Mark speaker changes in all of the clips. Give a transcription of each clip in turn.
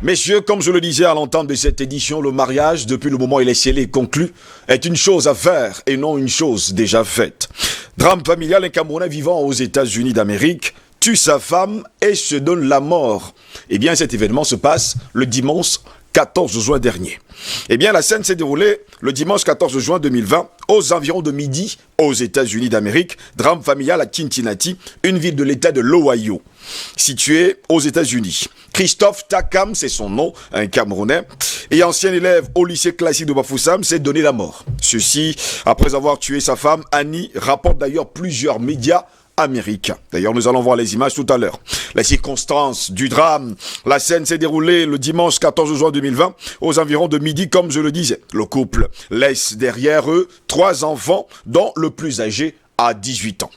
Speaker 1: Messieurs, comme je le disais à l'entente de cette édition, le mariage, depuis le moment où il est scellé et conclu, est une chose à faire et non une chose déjà faite. Drame familial, un Camerounais vivant aux États-Unis d'Amérique tue sa femme et se donne la mort. Eh bien, cet événement se passe le dimanche 14 juin dernier. Eh bien, la scène s'est déroulée le dimanche 14 juin 2020 aux environs de midi aux États-Unis d'Amérique. Drame familial à Cincinnati, une ville de l'État de l'Ohio, située aux États-Unis. Christophe Takam, c'est son nom, un Camerounais, et ancien élève au lycée classique de Bafoussam, s'est donné la mort. Ceci, après avoir tué sa femme, Annie, rapporte d'ailleurs plusieurs médias américains. D'ailleurs, nous allons voir les images tout à l'heure. Les circonstances du drame, la scène s'est déroulée le dimanche 14 juin 2020 aux environs de midi, comme je le disais. Le couple laisse derrière eux 3 enfants, dont le plus âgé à 18 ans.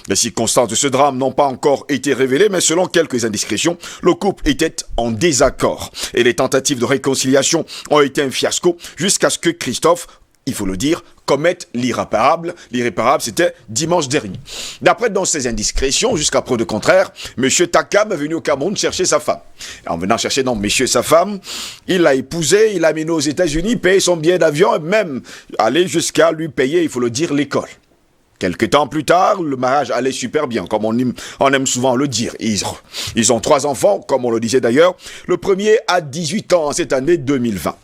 Speaker 1: Les circonstances de ce drame n'ont pas encore été révélées, mais selon quelques indiscrétions, le couple était en désaccord. Et les tentatives de réconciliation ont été un fiasco jusqu'à ce que Christophe, il faut le dire, commette l'irréparable. L'irréparable, c'était dimanche dernier. D'après dans ces indiscrétions, jusqu'à preuve de contraire, M. Takam est venu au Cameroun chercher sa femme. En venant chercher donc monsieur sa femme, il l'a épousée, il l'a amenée aux États-Unis, payé son billet d'avion et même allé jusqu'à lui payer, il faut le dire, l'école. Quelques temps plus tard, le mariage allait super bien, comme on aime souvent le dire. Ils ont 3 enfants, comme on le disait d'ailleurs. Le premier a 18 ans en cette année 2020.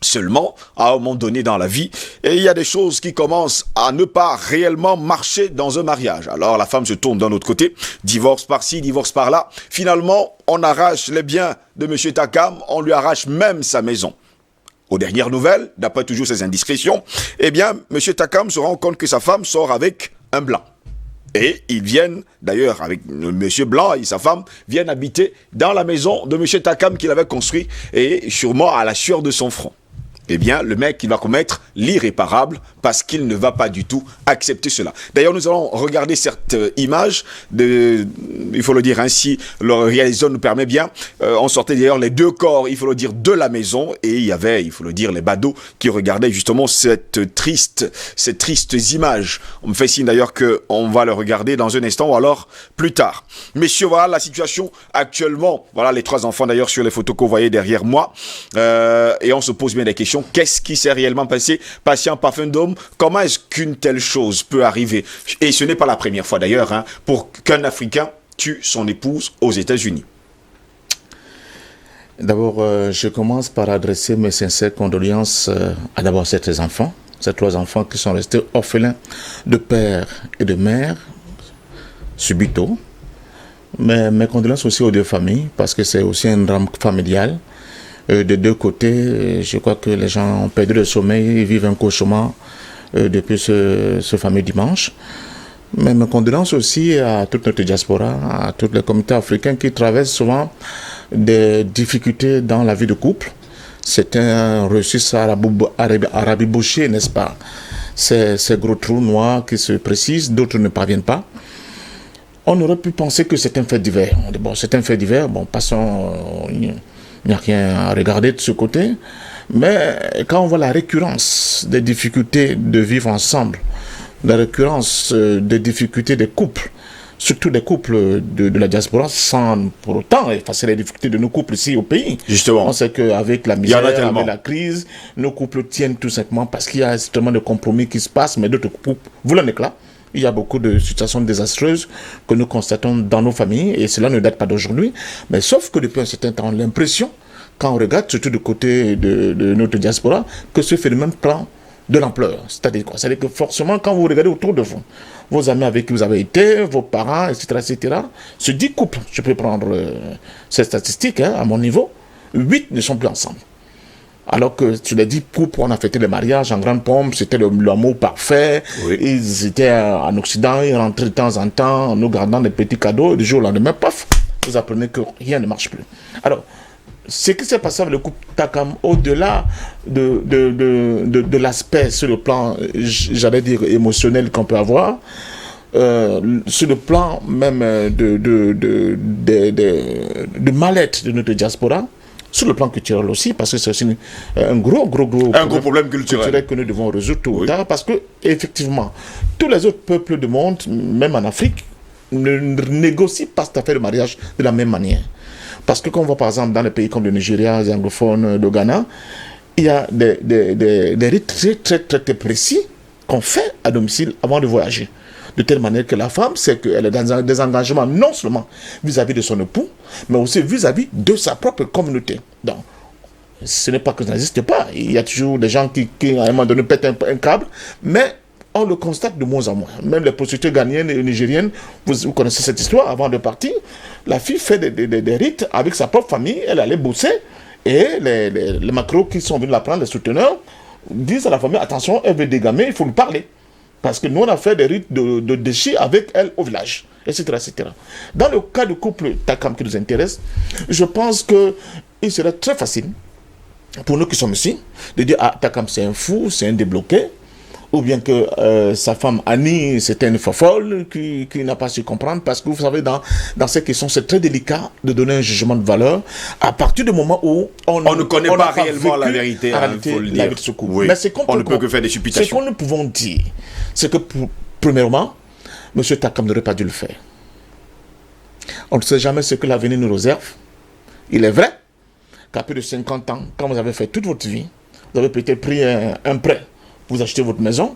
Speaker 1: Seulement, à un moment donné dans la vie, et il y a des choses qui commencent à ne pas réellement marcher dans un mariage. Alors la femme se tourne d'un autre côté, divorce par-ci, divorce par-là. Finalement, on arrache les biens de M. Takam, on lui arrache même sa maison. Aux dernières nouvelles, d'après toujours ces indiscrétions, eh bien, M. Takam se rend compte que sa femme sort avec un blanc. Et ils viennent, d'ailleurs, avec M. Blanc et sa femme, viennent habiter dans la maison de M. Takam qu'il avait construit, et sûrement à la sueur de son front. Eh bien, le mec, il va commettre l'irréparable parce qu'il ne va pas du tout accepter cela. D'ailleurs, nous allons regarder cette image, il faut le dire ainsi, le réalisateur nous permet bien. On sortait d'ailleurs les 2 corps, il faut le dire, de la maison, et il y avait, il faut le dire, les badauds qui regardaient justement ces tristes images. On me fait signe d'ailleurs qu'on va le regarder dans un instant ou alors plus tard. Messieurs, voilà la situation actuellement. Voilà les 3 enfants d'ailleurs sur les photos que vous voyez derrière moi. Et on se pose bien des questions. Qu'est-ce qui s'est réellement passé? Patient parfum d'homme, comment est-ce qu'une telle chose peut arriver? Et ce n'est pas la première fois d'ailleurs, pour qu'un Africain tue son épouse aux États-Unis.
Speaker 2: D'abord, je commence par adresser mes sincères condoléances à d'abord ces 3 enfants qui sont restés orphelins de père et de mère subito. Mais mes condoléances aussi aux 2 familles, parce que c'est aussi un drame familial. De 2 côtés, je crois que les gens ont perdu le sommeil, ils vivent un cauchemar depuis ce fameux dimanche. Mais mes condoléances aussi à toute notre diaspora, à tous les comités africains qui traversent souvent des difficultés dans la vie de couple. C'est un reçu arabibouché, n'est-ce pas? Ces gros trous noirs qui se précisent, d'autres ne parviennent pas. On aurait pu penser que c'est un fait divers. On dit, bon, c'est un fait divers, bon, passons... Il n'y a rien à regarder de ce côté. Mais quand on voit la récurrence des difficultés de vivre ensemble, la récurrence des difficultés des couples, surtout des couples de la diaspora, sans pour autant effacer les difficultés de nos couples ici au pays.
Speaker 1: Justement.
Speaker 2: On sait qu'avec la misère, avec la crise, nos couples tiennent tout simplement parce qu'il y a tellement de compromis qui se passent, mais d'autres couples voulaient un éclat. Il y a beaucoup de situations désastreuses que nous constatons dans nos familles, et cela ne date pas d'aujourd'hui. Mais sauf que depuis un certain temps, on a l'impression, quand on regarde, surtout du côté de notre diaspora, que ce phénomène prend de l'ampleur. C'est-à-dire quoi? C'est-à-dire que forcément, quand vous regardez autour de vous, vos amis avec qui vous avez été, vos parents, etc., se 10 couples, je peux prendre ces statistiques à mon niveau, 8 ne sont plus ensemble. Alors que sur les 10 couples, on a fêté le mariage en grande pompe, c'était l'amour parfait. Oui. Ils étaient en Occident, ils rentraient de temps en temps en nous gardant des petits cadeaux. Et du jour au lendemain, paf, vous apprenez que rien ne marche plus. Alors, ce qui s'est passé avec le couple Takam, au-delà de l'aspect sur le plan, j'allais dire, émotionnel qu'on peut avoir, sur le plan même de mal-être de notre diaspora, sur le plan culturel aussi, parce que c'est aussi un gros
Speaker 1: problème culturel
Speaker 2: que nous devons résoudre tôt ou tard, parce que effectivement, tous les autres peuples du monde, même en Afrique, ne négocient pas cette affaire de mariage de la même manière. Parce que quand on voit par exemple dans les pays comme le Nigeria, les anglophones, le Ghana, il y a des rites très précis qu'on fait à domicile avant de voyager. De telle manière que la femme, c'est qu'elle est dans des engagements non seulement vis-à-vis de son époux, mais aussi vis-à-vis de sa propre communauté. Donc, ce n'est pas que ça n'existe pas. Il y a toujours des gens qui à un moment donné, pètent un câble, mais on le constate de moins en moins. Même les prostituées ghanéennes et nigériennes, vous connaissez cette histoire, avant de partir, la fille fait des rites avec sa propre famille, elle allait bosser, et les macros qui sont venus la prendre, les souteneurs, disent à la famille, attention, elle veut dégamer, il faut lui parler. Parce que nous, on a fait des rites de déchets avec elle au village, etc., etc. Dans le cas du couple Takam qui nous intéresse, je pense qu'il serait très facile pour nous qui sommes ici de dire, ah, Takam c'est un fou, c'est un débloqué, ou bien que sa femme Annie, c'était une folle qui n'a pas su comprendre, parce que vous savez, dans ces questions, c'est très délicat de donner un jugement de valeur à partir du moment où on
Speaker 1: ne connaît pas réellement la vérité,
Speaker 2: faut le dire.
Speaker 1: Oui.
Speaker 2: Mais
Speaker 1: on ne peut que faire des supputations.
Speaker 2: Ce que nous pouvons dire, c'est que, premièrement, M. Takam n'aurait pas dû le faire. On ne sait jamais ce que l'avenir nous réserve. Il est vrai qu'à plus de 50 ans, quand vous avez fait toute votre vie, vous avez peut-être pris un prêt pour acheter votre maison,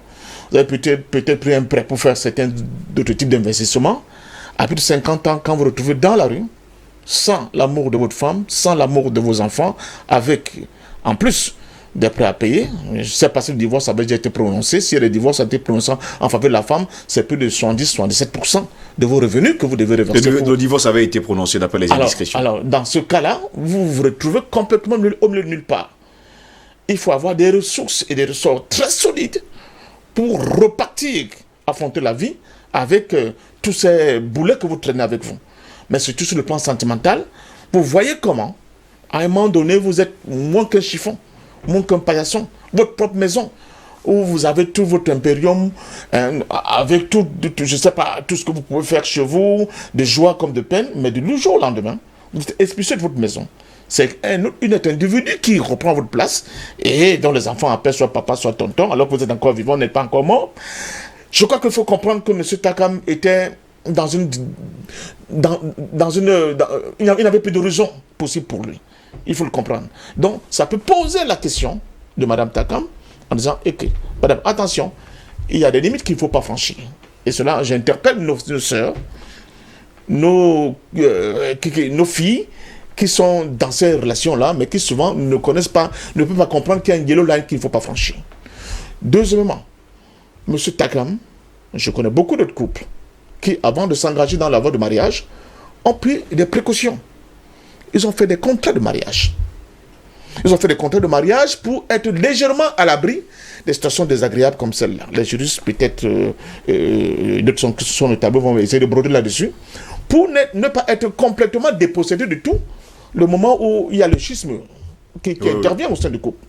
Speaker 2: vous avez peut-être pris un prêt pour faire certains d'autres types d'investissements. À plus de 50 ans, quand vous vous retrouvez dans la rue, sans l'amour de votre femme, sans l'amour de vos enfants, avec, en plus, des prêts à payer. Je ne sais pas si le divorce avait déjà été prononcé. Si le divorce a été prononcé en faveur de la femme, c'est plus de 70-77% de vos revenus que vous devez reverser.
Speaker 1: Le divorce avait été prononcé d'après les indiscrétions.
Speaker 2: Alors, dans ce cas-là, vous vous retrouvez complètement au milieu de nulle part. Il faut avoir des ressources et des ressorts très solides pour repartir, affronter la vie avec tous ces boulets que vous traînez avec vous. Mais surtout sur le plan sentimental, vous voyez comment, à un moment donné, vous êtes moins qu'un chiffon, moins qu'un paillasson, votre propre maison, où vous avez tout votre impérium, avec tout, je sais pas, tout ce que vous pouvez faire chez vous, de joie comme de peine, mais du jour au lendemain, vous êtes expulsé de votre maison. C'est un individu qui reprend votre place et dont les enfants appellent soit papa, soit tonton, alors que vous êtes encore vivant, n'êtes pas encore mort. Je crois qu'il faut comprendre que M. Takam était il n'avait plus de raison possible pour lui. Il faut le comprendre. Donc, ça peut poser la question de Mme Takam en disant, ok, madame, attention, il y a des limites qu'il ne faut pas franchir. Et cela, j'interpelle nos sœurs, nos filles, qui sont dans ces relations-là, mais qui souvent ne connaissent pas, ne peuvent pas comprendre qu'il y a une yellow line qu'il ne faut pas franchir. Deuxièmement, M. Takam, je connais beaucoup d'autres couples qui, avant de s'engager dans la voie de mariage, ont pris des précautions. Ils ont fait des contrats de mariage. Ils ont fait des contrats de mariage pour être légèrement à l'abri des situations désagréables comme celle-là. Les juristes, peut-être, d'autres qui sont notables, vont essayer de broder là-dessus, pour ne pas être complètement dépossédés de tout, le moment où il y a le schisme qui intervient au sein du couple.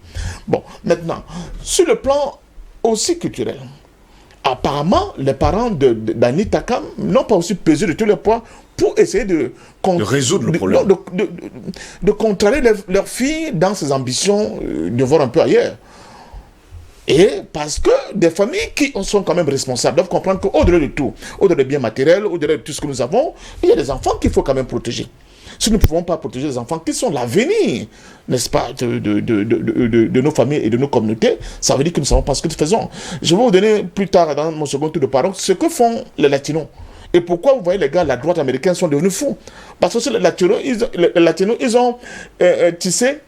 Speaker 2: Bon, maintenant, sur le plan aussi culturel, apparemment, les parents d'Annie Takam n'ont pas aussi pesé de tous les poids pour essayer de
Speaker 1: résoudre le problème.
Speaker 2: De contrarier leur fille dans ses ambitions de voir un peu ailleurs. Et parce que des familles qui sont quand même responsables doivent comprendre qu'au-delà de tout, au-delà des biens matériels, au-delà de tout ce que nous avons, il y a des enfants qu'il faut quand même protéger. Si nous ne pouvons pas protéger les enfants qui sont l'avenir, n'est-ce pas, de nos familles et de nos communautés, ça veut dire que nous ne savons pas ce que nous faisons. Je vais vous donner plus tard, dans mon second tour de parole, ce que font les Latinos. Et pourquoi vous voyez les gars, la droite américaine sont devenus fous. Parce que les Latinos, ils ont tissé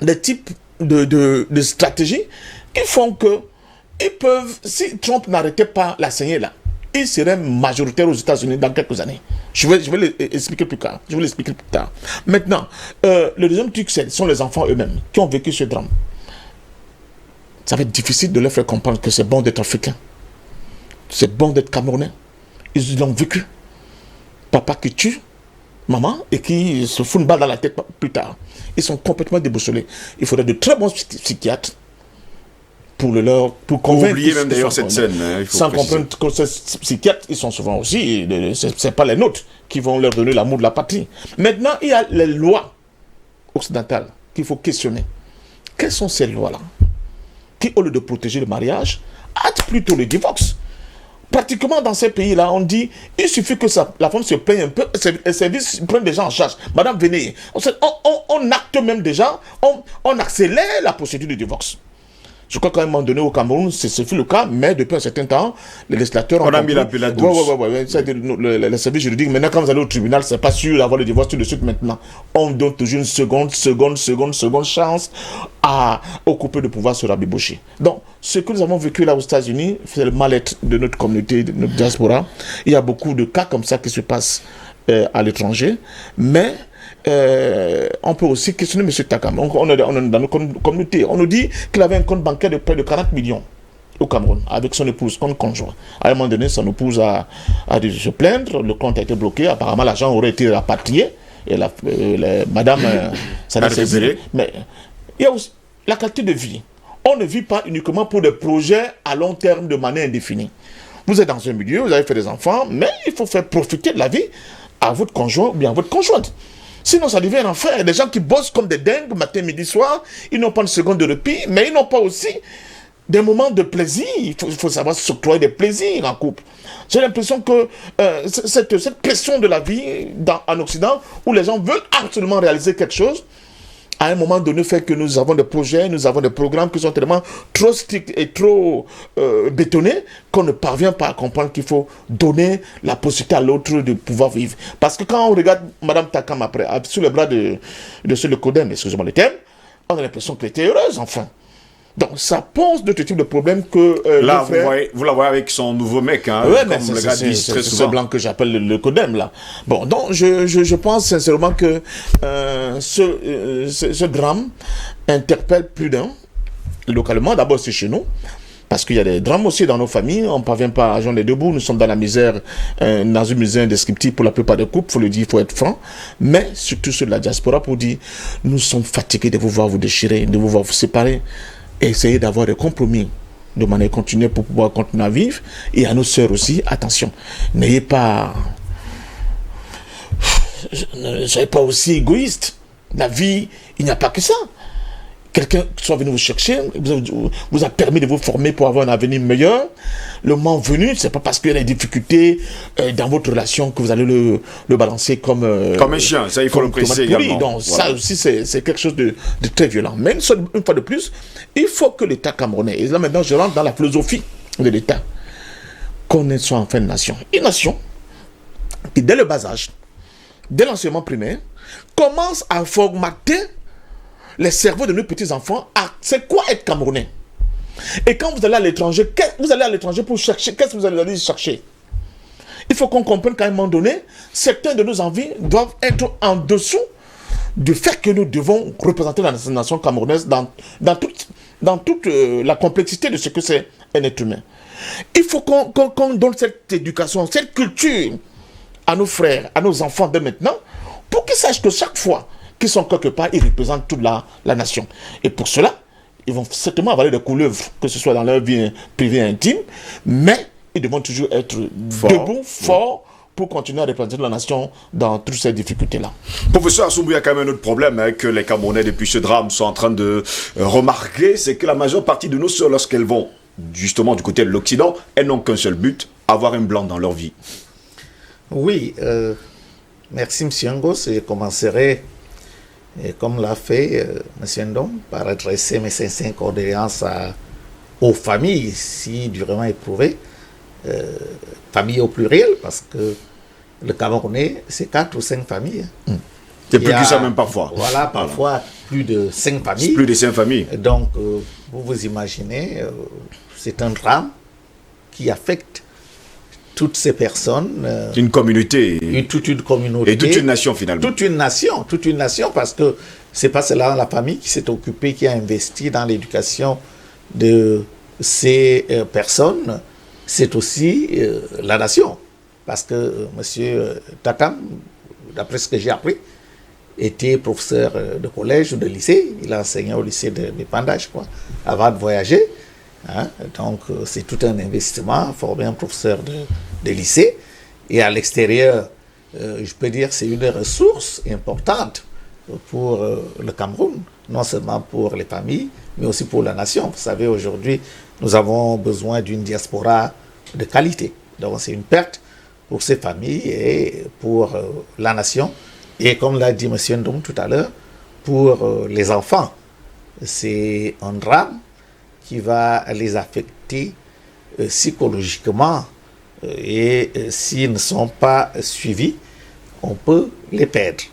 Speaker 2: des types de stratégies qui font que ils peuvent, si Trump n'arrêtait pas la saignée là, il serait majoritaire aux États-Unis dans quelques années. Je vais l'expliquer plus tard. Maintenant, le deuxième truc, ce sont les enfants eux-mêmes qui ont vécu ce drame. Ça va être difficile de leur faire comprendre que c'est bon d'être africain. C'est bon d'être camerounais. Ils l'ont vécu. Papa qui tue maman et qui se fout une balle dans la tête plus tard. Ils sont complètement déboussolés. Il faudrait de très bons psychiatres pour convaincre.
Speaker 1: Oubliez même d'ailleurs cette scène.
Speaker 2: Sans comprendre que ces psychiatres, ils sont souvent aussi, c'est pas les nôtres qui vont leur donner l'amour de la patrie. Maintenant, il y a les lois occidentales qu'il faut questionner. Quelles sont ces lois-là qui, au lieu de protéger le mariage, hâtent plutôt le divorce? Pratiquement dans ces pays-là, on dit, il suffit que la femme se plaigne un peu, les services prennent des gens en charge. Madame, venez. On acte même déjà, on accélère la procédure de divorce. Je crois qu'à un moment donné au Cameroun, ce fut le cas, mais depuis un certain temps, les législateurs ont
Speaker 1: a mis la pilade douce.
Speaker 2: Les services juridiques, maintenant quand vous allez au tribunal, c'est pas sûr d'avoir le divorce tout de suite maintenant. On donne toujours une seconde chance au couple de pouvoir se rabibocher. Donc, ce que nous avons vécu là aux États-Unis, c'est le mal-être de notre communauté, de notre diaspora. Il y a beaucoup de cas comme ça qui se passent à l'étranger, mais on peut aussi questionner M. Takam. On est dans nos communautés. On nous dit qu'il avait un compte bancaire de près de 40 millions au Cameroun avec son épouse, compte conjoint. À un moment donné, son épouse a dû se plaindre, le compte a été bloqué, apparemment l'argent aurait été rapatrié et madame ça a été. Mais il y a aussi la qualité de vie. On ne vit pas uniquement pour des projets à long terme de manière indéfinie. Vous êtes dans un milieu, vous avez fait des enfants, mais il faut faire profiter de la vie à votre conjoint ou bien à votre conjointe. Sinon, ça devient un enfer. Des gens qui bossent comme des dingues, matin, midi, soir, ils n'ont pas une seconde de répit, mais ils n'ont pas aussi des moments de plaisir. Il faut savoir s'octroyer des plaisirs en couple. J'ai l'impression que cette pression de la vie en Occident, où les gens veulent absolument réaliser quelque chose, à un moment donné, fait que nous avons des projets, nous avons des programmes qui sont tellement trop stricts et trop bétonnés qu'on ne parvient pas à comprendre qu'il faut donner la possibilité à l'autre de pouvoir vivre. Parce que quand on regarde Mme Takam après, sur le bras de ce Lecodem, excusez-moi le terme, on a l'impression qu'elle était heureuse, enfin. Donc, ça pose d'autres types de problèmes que...
Speaker 1: là, vous la voyez avec son nouveau mec, hein,
Speaker 2: ouais,
Speaker 1: comme le gars dit très souvent.
Speaker 2: C'est ce blanc que j'appelle le Codem, là. Bon, donc, je pense sincèrement que ce drame interpelle plus d'un, localement. D'abord, c'est chez nous, parce qu'il y a des drames aussi dans nos familles. On ne parvient pas à joindre les deux bouts. Nous sommes dans la misère, dans une misère indescriptible pour la plupart des couples, il faut le dire, il faut être franc. Mais surtout sur la diaspora pour dire, nous sommes fatigués de vous voir vous déchirer, de vous voir vous séparer. Essayer d'avoir des compromis de manière continue pour pouvoir continuer à vivre. Et à nos sœurs aussi, attention, n'ayez pas... Ne soyez pas aussi égoïste. La vie, il n'y a pas que ça. Quelqu'un soit venu vous chercher, vous a permis de vous former pour avoir un avenir meilleur. Le moment venu, c'est pas parce qu'il y a des difficultés dans votre relation que vous allez le balancer comme
Speaker 1: un chien, ça il faut le préciser également.
Speaker 2: Donc voilà. Ça aussi c'est quelque chose de très violent. Mais une fois de plus, il faut que l'État camerounais, et là maintenant je rentre dans la philosophie de l'État, qu'on soit enfin une nation. Une nation qui dès le bas âge, dès l'enseignement primaire, commence à formater les cerveaux de nos petits-enfants, c'est quoi être Camerounais? Et quand vous allez à l'étranger, pour chercher, qu'est-ce que vous allez aller chercher? Il faut qu'on comprenne qu'à un moment donné, certaines de nos envies doivent être en dessous du fait que nous devons représenter la nation camerounaise dans toute la complexité de ce que c'est un être humain. Il faut qu'on donne cette éducation, cette culture à nos frères, à nos enfants de maintenant, pour qu'ils sachent que chaque fois qui sont quelque part, ils représentent toute la nation. Et pour cela, ils vont certainement avoir des couleuvres, que ce soit dans leur vie privée et intime, mais ils devront toujours être debout, forts, pour continuer à représenter la nation dans toutes ces difficultés-là.
Speaker 1: Professeur Assoumbou, il y a quand même un autre problème que les Camerounais, depuis ce drame, sont en train de remarquer, c'est que la majeure partie de nos sœurs, lorsqu'elles vont justement du côté de l'Occident, elles n'ont qu'un seul but, avoir un blanc dans leur vie.
Speaker 3: Oui, merci M. Ngos, je commencerai... Et comme l'a fait M. Ndom, par adresser mes sincères condoléances aux familles si durement éprouvées, familles au pluriel, parce que le Camerounais, c'est 4 ou 5 familles.
Speaker 1: C'est plus que ça même parfois.
Speaker 3: Voilà, parfois plus de 5 familles.
Speaker 1: Plus de 5 familles.
Speaker 3: Donc, vous imaginez, c'est un drame qui affecte toutes ces personnes.
Speaker 1: Une communauté.
Speaker 3: Toute une communauté.
Speaker 1: Et toute une nation finalement.
Speaker 3: Toute une nation, parce que c'est pas seulement la famille qui s'est occupée, qui a investi dans l'éducation de ces personnes, c'est aussi la nation. Parce que M. Takam, d'après ce que j'ai appris, était professeur de collège ou de lycée. Il a enseigné au lycée de Panda, je crois, avant de voyager. Hein? Donc, c'est tout un investissement, former un professeur de lycée. Et à l'extérieur, je peux dire que c'est une ressource importante pour le Cameroun, non seulement pour les familles, mais aussi pour la nation. Vous savez, aujourd'hui, nous avons besoin d'une diaspora de qualité. Donc c'est une perte pour ces familles et pour la nation. Et comme l'a dit M. Ndong tout à l'heure, pour les enfants, c'est un drame qui va les affecter psychologiquement et s'ils ne sont pas suivis, on peut les perdre.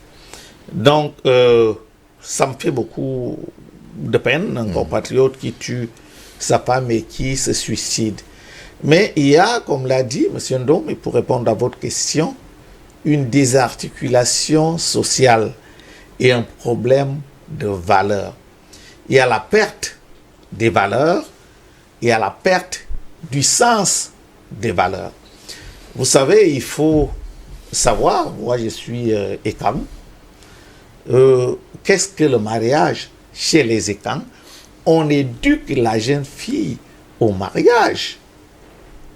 Speaker 3: Donc, ça me fait beaucoup de peine, un compatriote qui tue sa femme et qui se suicide. Mais il y a, comme l'a dit M. Ndong, et pour répondre à votre question, une désarticulation sociale et un problème de valeurs. Il y a la perte des valeurs, il y a la perte du sens des valeurs. Vous savez, il faut savoir, moi je suis Ekam, qu'est-ce que le mariage chez les Ekam? On éduque la jeune fille au mariage,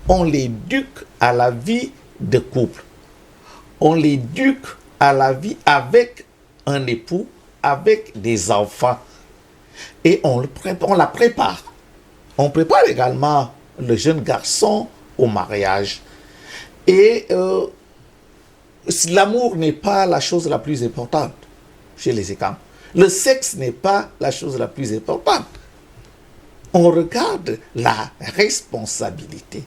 Speaker 3: on l'éduque à la vie de couple, on l'éduque à la vie avec un époux, avec des enfants, et on la prépare. On prépare également le jeune garçon au mariage. Et l'amour n'est pas la chose la plus importante chez les Ekam. Le sexe n'est pas la chose la plus importante. On regarde la responsabilité.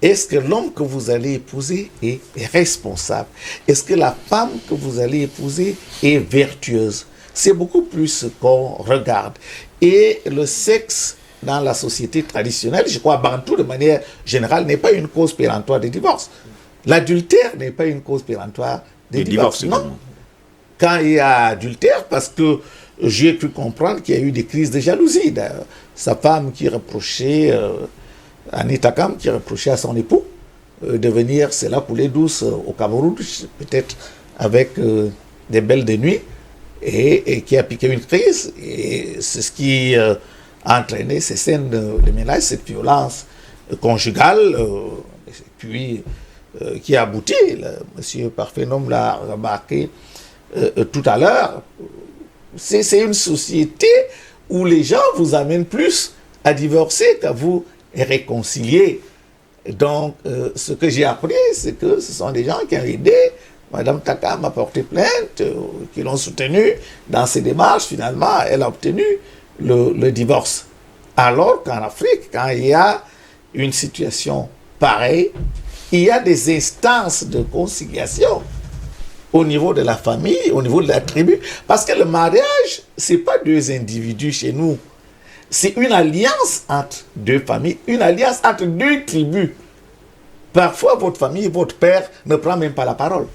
Speaker 3: Est-ce que l'homme que vous allez épouser est responsable? Est-ce que la femme que vous allez épouser est vertueuse? C'est beaucoup plus ce qu'on regarde. Et le sexe dans la société traditionnelle, je crois bantou de manière générale, n'est pas une cause péremptoire de divorce. L'adultère n'est pas une cause péremptoire de divorce. Non. Quand il y a adultère, parce que j'ai pu comprendre qu'il y a eu des crises de jalousie. Sa femme qui reprochait, Anita Kam, qui reprochait à son époux de venir, c'est la coulée douce au Cameroun, peut-être avec des belles de nuit, et qui a piqué une crise. Et c'est ce qui a entraîné ces scènes de ménage, cette violence conjugale, puis qui a abouti, M. Parfait-Nom l'a remarqué tout à l'heure, c'est une société où les gens vous amènent plus à divorcer qu'à vous réconcilier. Donc, ce que j'ai appris, c'est que ce sont des gens qui ont aidé Madame Takam a porté plainte, qui l'ont soutenue dans ses démarches. Finalement, elle a obtenu le divorce. Alors qu'en Afrique, quand il y a une situation pareille, il y a des instances de conciliation au niveau de la famille, au niveau de la tribu. Parce que le mariage, ce n'est pas deux individus chez nous. C'est une alliance entre deux familles, une alliance entre deux tribus. Parfois, votre famille, votre père ne prend même pas la parole.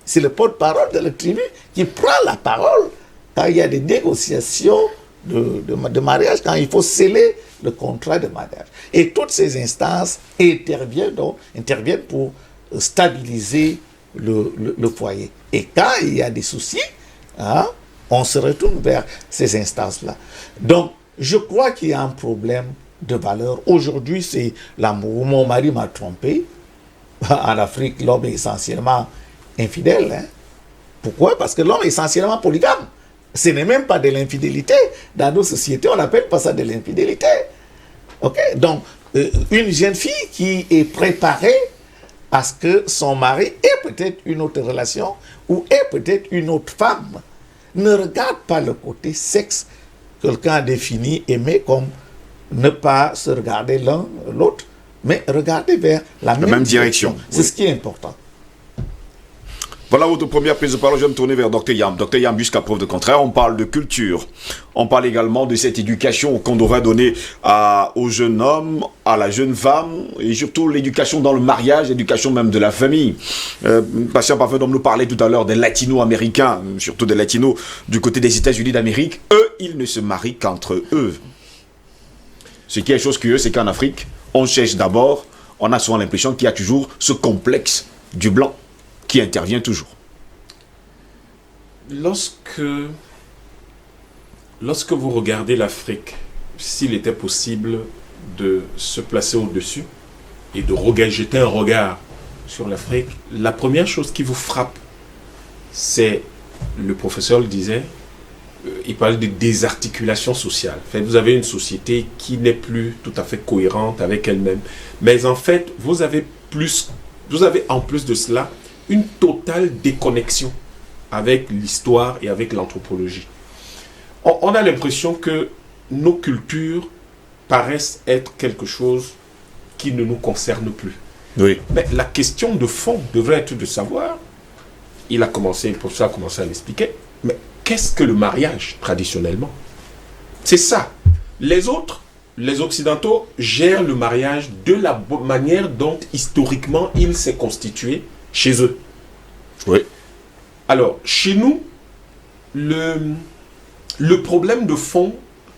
Speaker 3: C'est le porte-parole de la tribu qui prend la parole quand il y a des négociations de mariage, quand il faut sceller le contrat de mariage. Et toutes ces instances interviennent pour stabiliser le foyer. Et quand il y a des soucis, on se retourne vers ces instances-là. Donc, je crois qu'il y a un problème de valeur. Aujourd'hui, c'est l'amour. Mon mari m'a trompé. En Afrique, l'homme est essentiellement infidèle. Pourquoi? Parce que l'homme est essentiellement polygame. Ce n'est même pas de l'infidélité. Dans nos sociétés, on n'appelle pas ça de l'infidélité. Ok? Donc, une jeune fille qui est préparée à ce que son mari ait peut-être une autre relation ou ait peut-être une autre femme ne regarde pas le côté sexe. Quelqu'un a défini aimer comme ne pas se regarder l'un l'autre, mais regarder vers la même direction. C'est ce qui est important.
Speaker 1: Voilà votre première prise de parole. Je vais me tourner vers Dr Yam. Dr Yam, jusqu'à preuve de contraire, on parle de culture. On parle également de cette éducation qu'on devrait donner au jeune homme, à la jeune femme, et surtout l'éducation dans le mariage, l'éducation même de la famille. Patient Parfait-Nom nous parlait tout à l'heure des latino-américains, surtout des latinos du côté des États-Unis d'Amérique. Eux, ils ne se marient qu'entre eux. Ce qui est chose curieuse, c'est qu'en Afrique, on cherche d'abord, on a souvent l'impression qu'il y a toujours ce complexe du blanc qui intervient toujours.
Speaker 4: Lorsque vous regardez l'Afrique, s'il était possible de se placer au-dessus et de jeter un regard sur l'Afrique, la première chose qui vous frappe, c'est, le professeur le disait, il parle de désarticulation sociale. En fait, vous avez une société qui n'est plus tout à fait cohérente avec elle-même. Mais en fait, vous avez en plus de cela une totale déconnexion avec l'histoire et avec l'anthropologie. On a l'impression que nos cultures paraissent être quelque chose qui ne nous concerne plus.
Speaker 1: Oui.
Speaker 4: Mais la question de fond devrait être de savoir, le professeur a commencé à l'expliquer, mais qu'est-ce que le mariage traditionnellement? C'est ça. Les autres, les Occidentaux, gèrent le mariage de la manière dont historiquement il s'est constitué chez eux.
Speaker 1: Oui.
Speaker 4: Alors, chez nous, le problème de fond,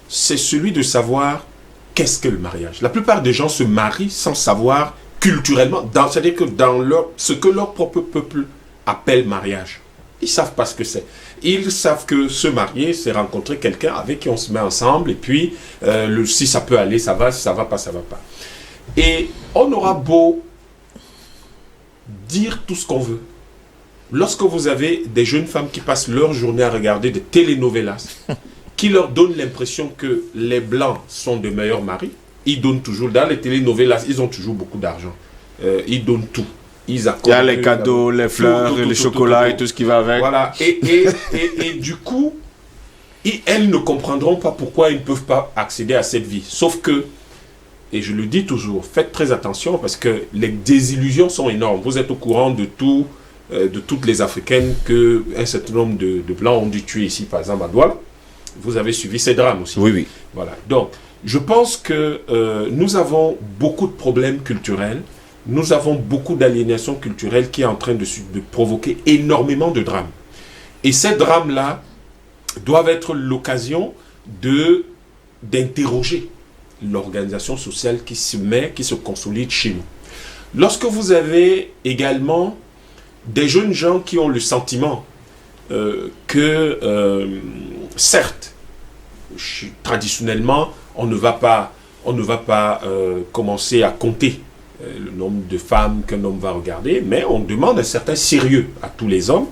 Speaker 4: c'est celui de savoir qu'est-ce que le mariage. La plupart des gens se marient sans savoir culturellement, c'est-à-dire que dans ce que leur propre peuple appelle mariage. Ils ne savent pas ce que c'est. Ils savent que se marier, c'est rencontrer quelqu'un avec qui on se met ensemble, et puis si ça peut aller, ça va, si ça ne va pas, ça ne va pas. Et on aura beau dire tout ce qu'on veut. Lorsque vous avez des jeunes femmes qui passent leur journée à regarder des telenovelas, qui leur donnent l'impression que les Blancs sont de meilleurs maris, ils donnent toujours, dans les telenovelas, ils ont toujours beaucoup d'argent. Ils donnent tout. Ils accordent. Il
Speaker 1: y a les cadeaux, les fleurs, les chocolats et tout ce qui va avec.
Speaker 4: Voilà. Et du coup, elles ne comprendront pas pourquoi ils ne peuvent pas accéder à cette vie. Sauf que, et je le dis toujours, faites très attention parce que les désillusions sont énormes. Vous êtes au courant de tout, de toutes les Africaines qu'un certain nombre de Blancs ont dû tuer ici, par exemple à Douala. Vous avez suivi ces drames aussi.
Speaker 1: Oui, oui.
Speaker 4: Voilà. Donc, je pense que nous avons beaucoup de problèmes culturels. Nous avons beaucoup d'aliénation culturelle qui est en train de provoquer énormément de drames. Et ces drames-là doivent être l'occasion d'interroger l'organisation sociale qui se consolide chez nous. Lorsque vous avez également des jeunes gens qui ont le sentiment que, certes, traditionnellement, on ne va pas commencer à compter le nombre de femmes qu'un homme va regarder, mais on demande un certain sérieux à tous les hommes.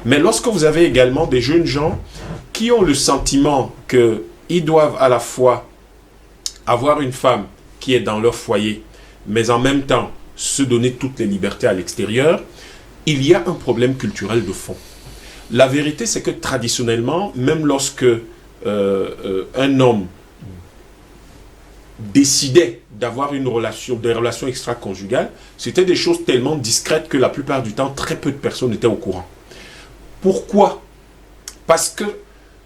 Speaker 4: Mais lorsque vous avez également des jeunes gens qui ont le sentiment qu'ils doivent à la fois avoir une femme qui est dans leur foyer, mais en même temps se donner toutes les libertés à l'extérieur, il y a un problème culturel de fond. La vérité, c'est que traditionnellement, même lorsque un homme décidait d'avoir des relations extra-conjugales, c'était des choses tellement discrètes que la plupart du temps, très peu de personnes étaient au courant. Pourquoi? Parce que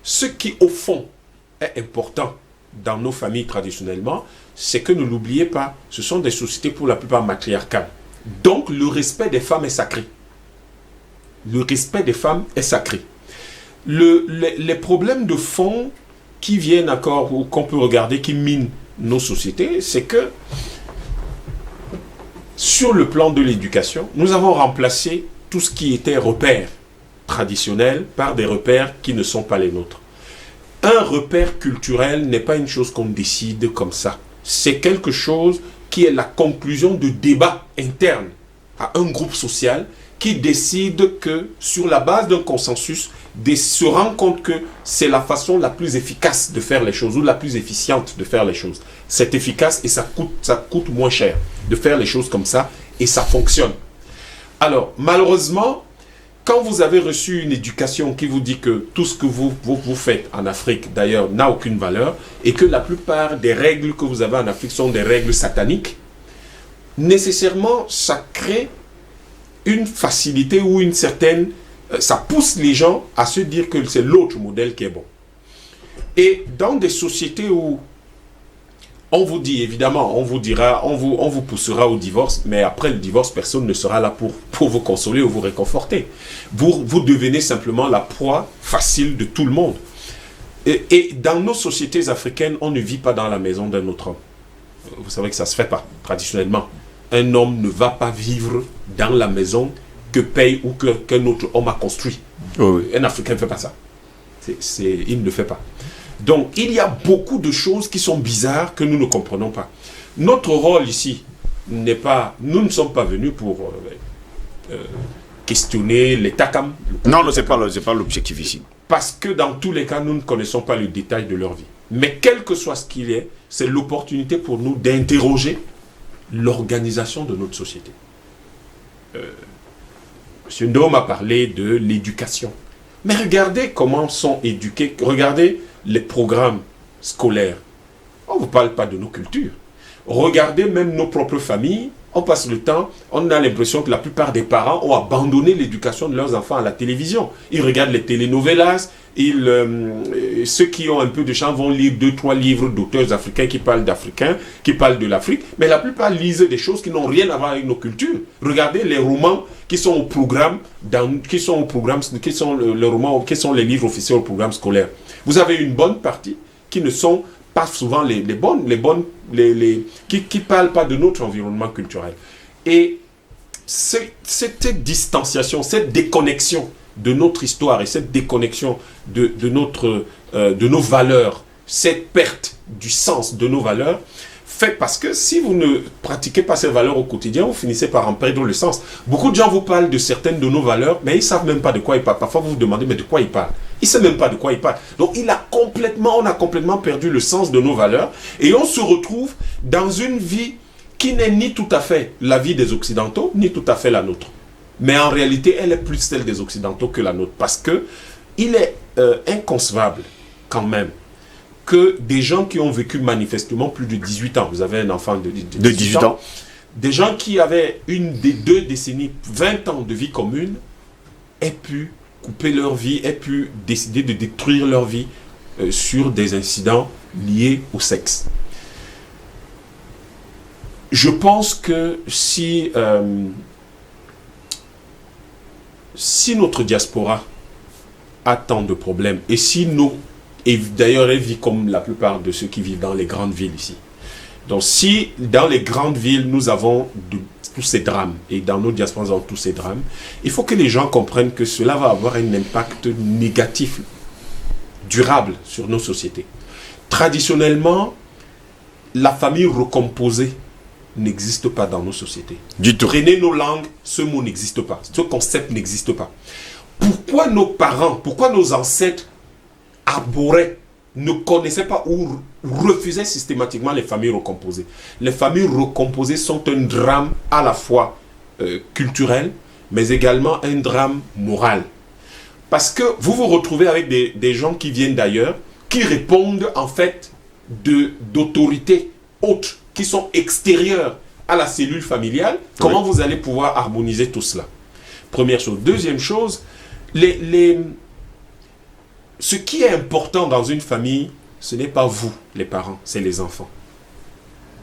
Speaker 4: ce qui, au fond, est important dans nos familles traditionnellement, c'est que ne l'oubliez pas, ce sont des sociétés pour la plupart matriarcales. Donc, le respect des femmes est sacré. Le respect des femmes est sacré. Les problèmes de fond qui viennent encore, ou qu'on peut regarder, qui minent nos sociétés, c'est que sur le plan de l'éducation, nous avons remplacé tout ce qui était repères traditionnels par des repères qui ne sont pas les nôtres. Un repère culturel n'est pas une chose qu'on décide comme ça. C'est quelque chose qui est la conclusion de débats internes à un groupe social qui décide que, sur la base d'un consensus, se rend compte que c'est la façon la plus efficace de faire les choses ou la plus efficiente de faire les choses. C'est efficace et ça coûte moins cher de faire les choses comme ça et ça fonctionne. Alors, malheureusement, quand vous avez reçu une éducation qui vous dit que tout ce que vous faites en Afrique, d'ailleurs, n'a aucune valeur et que la plupart des règles que vous avez en Afrique sont des règles sataniques, nécessairement, ça crée une facilité ou une certaine... ça pousse les gens à se dire que c'est l'autre modèle qui est bon. Et dans des sociétés où on vous dit, évidemment, on vous poussera au divorce, mais après le divorce, personne ne sera là pour vous consoler ou vous réconforter. Vous devenez simplement la proie facile de tout le monde. Et dans nos sociétés africaines, on ne vit pas dans la maison d'un autre homme. Vous savez que ça ne se fait pas, traditionnellement. Un homme ne va pas vivre dans la maison que paye ou qu'un autre homme a construit.
Speaker 1: Oui.
Speaker 4: Un Africain ne fait pas ça. Il ne le fait pas. Donc, il y a beaucoup de choses qui sont bizarres que nous ne comprenons pas. Notre rôle ici n'est pas... Nous ne sommes pas venus pour questionner les Takam.
Speaker 1: Non, ce n'est pas l'objectif ici.
Speaker 4: Parce que dans tous les cas, nous ne connaissons pas le détail de leur vie. Mais quel que soit ce qu'il y ait, c'est l'opportunité pour nous d'interroger l'organisation de notre société. M. Ndom a parlé de l'éducation. Mais regardez comment sont éduqués, regardez les programmes scolaires. On ne vous parle pas de nos cultures. Regardez même nos propres familles. On passe le temps, on a l'impression que la plupart des parents ont abandonné l'éducation de leurs enfants à la télévision. Ils regardent les telenovelas, ceux qui ont un peu de chance vont lire 2-3 livres d'auteurs africains qui parlent d'Africains, qui parlent de l'Afrique, mais la plupart lisent des choses qui n'ont rien à voir avec nos cultures. Regardez les romans qui sont au programme, qui sont les livres officiels au programme scolaire. Vous avez une bonne partie qui ne sont pas souvent qui parlent pas de notre environnement culturel. Et cette distanciation, cette déconnexion de notre histoire et cette déconnexion de nos valeurs, cette perte du sens de nos valeurs, fait parce que si vous ne pratiquez pas ces valeurs au quotidien, vous finissez par en perdre le sens. Beaucoup de gens vous parlent de certaines de nos valeurs, mais ils ne savent même pas de quoi ils parlent. Parfois, vous vous demandez, mais de quoi ils parlent? Il ne sait même pas de quoi il parle. Donc, on a complètement perdu le sens de nos valeurs et on se retrouve dans une vie qui n'est ni tout à fait la vie des Occidentaux, ni tout à fait la nôtre. Mais en réalité, elle est plus celle des Occidentaux que la nôtre. Parce que il est inconcevable, quand même, que des gens qui ont vécu manifestement plus de 18 ans, vous avez un enfant de 18 ans, des gens qui avaient une des 2 décennies, 20 ans de vie commune, aient pu couper leur vie, aient pu décider de détruire leur vie sur des incidents liés au sexe. Je pense que si notre diaspora a tant de problèmes, et d'ailleurs elle vit comme la plupart de ceux qui vivent dans les grandes villes ici. Donc si dans les grandes villes nous avons tous ces drames, et dans nos diasporas nous avons tous ces drames, il faut que les gens comprennent que cela va avoir un impact négatif, durable sur nos sociétés. Traditionnellement, la famille recomposée n'existe pas dans nos sociétés.
Speaker 1: Du tout.
Speaker 4: Prenez nos langues, ce mot n'existe pas. Ce concept n'existe pas. Pourquoi nos parents, pourquoi nos ancêtres arboraient, ne connaissaient pas ou refusaient systématiquement les familles recomposées? Les familles recomposées sont un drame à la fois culturel, mais également un drame moral. Parce que vous vous retrouvez avec des gens qui viennent d'ailleurs, qui répondent en fait d'autorités autres, qui sont extérieures à la cellule familiale. Oui. Comment vous allez pouvoir harmoniser tout cela? Première chose. Deuxième chose, ce qui est important dans une famille, ce n'est pas vous, les parents, c'est les enfants.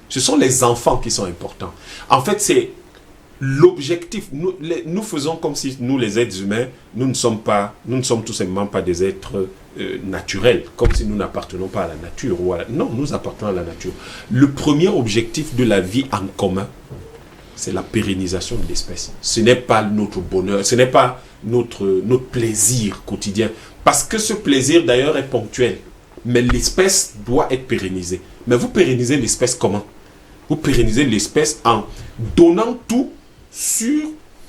Speaker 4: Ce sont les enfants qui sont importants. En fait, c'est l'objectif. Nous faisons comme si nous, les êtres humains, nous ne sommes tout simplement pas des êtres naturels, comme si nous n'appartenons pas à la nature. Non, nous appartenons à la nature. Le premier objectif de la vie en commun, c'est la pérennisation de l'espèce. Ce n'est pas notre bonheur, ce n'est pas notre plaisir quotidien. Parce que ce plaisir, d'ailleurs, est ponctuel. Mais l'espèce doit être pérennisée. Mais vous pérennisez l'espèce comment? Vous pérennisez l'espèce en donnant tout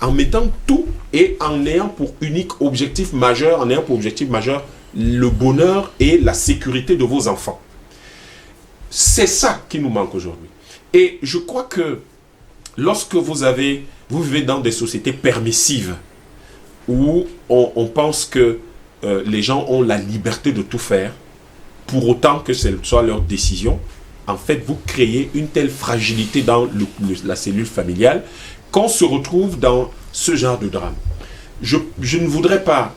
Speaker 4: en mettant tout et en ayant pour unique objectif majeur, le bonheur et la sécurité de vos enfants. C'est ça qui nous manque aujourd'hui. Et je crois que lorsque vous vivez dans des sociétés permissives où on pense que les gens ont la liberté de tout faire, pour autant que ce soit leur décision, en fait, vous créez une telle fragilité dans la cellule familiale qu'on se retrouve dans ce genre de drame. Je ne voudrais pas...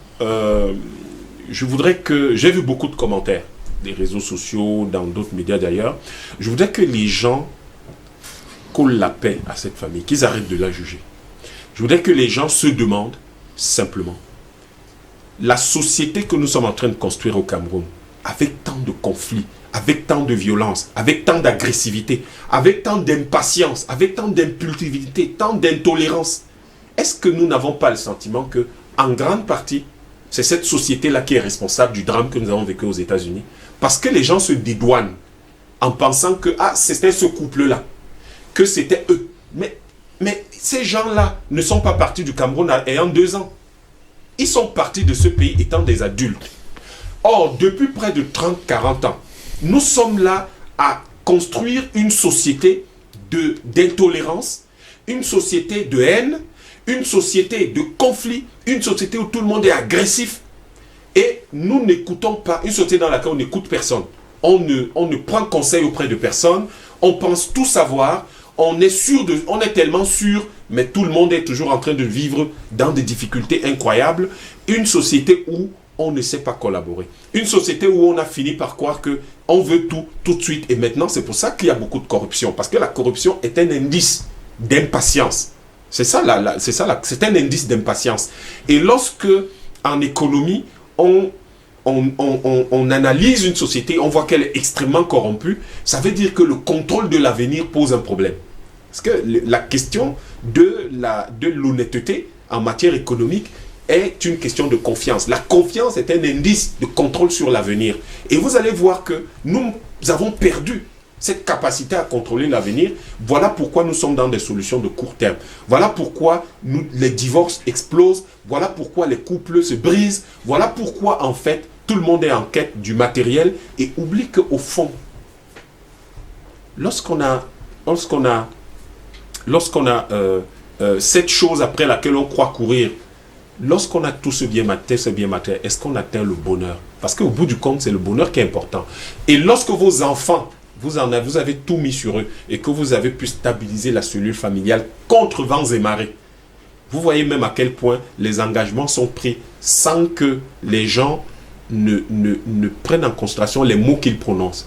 Speaker 4: j'ai vu beaucoup de commentaires, des réseaux sociaux, dans d'autres médias d'ailleurs. Je voudrais que les gens collent la paix à cette famille, qu'ils arrêtent de la juger. Je voudrais que les gens se demandent simplement, la société que nous sommes en train de construire au Cameroun, avec tant de conflits, avec tant de violence, avec tant d'agressivité, avec tant d'impatience, avec tant d'impulsivité, tant d'intolérance, est-ce que nous n'avons pas le sentiment que, en grande partie, c'est cette société-là qui est responsable du drame que nous avons vécu aux États-Unis? Parce que les gens se dédouanent en pensant que c'était ce couple-là, que c'était eux. Mais ces gens-là ne sont pas partis du Cameroun ayant 2 ans. Ils sont partis de ce pays étant des adultes. Or, depuis près de 30-40 ans, nous sommes là à construire une société d'intolérance, une société de haine, une société de conflit, une société où tout le monde est agressif, et nous n'écoutons pas, une société dans laquelle on n'écoute personne. On ne prend conseil auprès de personne, on pense tout savoir, on est tellement sûr, mais tout le monde est toujours en train de vivre dans des difficultés incroyables. Une société où on ne sait pas collaborer. Une société où on a fini par croire qu'on veut tout de suite. Et maintenant, c'est pour ça qu'il y a beaucoup de corruption. Parce que la corruption est un indice d'impatience. C'est un indice d'impatience. Et lorsque, en économie, on analyse une société, on voit qu'elle est extrêmement corrompue, ça veut dire que le contrôle de l'avenir pose un problème. Parce que la question de l'honnêteté en matière économique est une question de confiance. La confiance est un indice de contrôle sur l'avenir. Et vous allez voir que nous avons perdu cette capacité à contrôler l'avenir. Voilà pourquoi nous sommes dans des solutions de court terme. Voilà pourquoi les divorces explosent. Voilà pourquoi les couples se brisent. Voilà pourquoi, en fait, tout le monde est en quête du matériel et oublie qu'au fond, lorsqu'on a cette chose après laquelle on croit courir, lorsqu'on a tout ce bien matériel, est-ce qu'on atteint le bonheur? Parce qu'au bout du compte, c'est le bonheur qui est important. Et lorsque vos enfants, vous avez tout mis sur eux et que vous avez pu stabiliser la cellule familiale contre vents et marées, vous voyez même à quel point les engagements sont pris sans que les gens ne prennent en considération les mots qu'ils prononcent.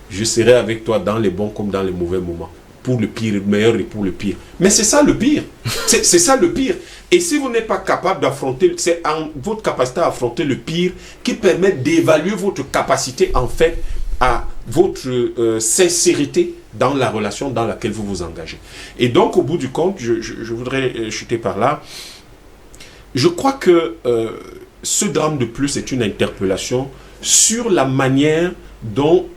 Speaker 4: Je serai avec toi dans les bons comme dans les mauvais moments. Pour le pire, le meilleur et pour le pire. Mais c'est ça le pire. C'est ça le pire. Et si vous n'êtes pas capable d'affronter, c'est votre capacité à affronter le pire qui permet d'évaluer votre capacité, en fait, à votre sincérité dans la relation dans laquelle vous vous engagez. Et donc, au bout du compte, je voudrais chuter par là. Je crois que ce drame de plus est une interpellation sur la manière dont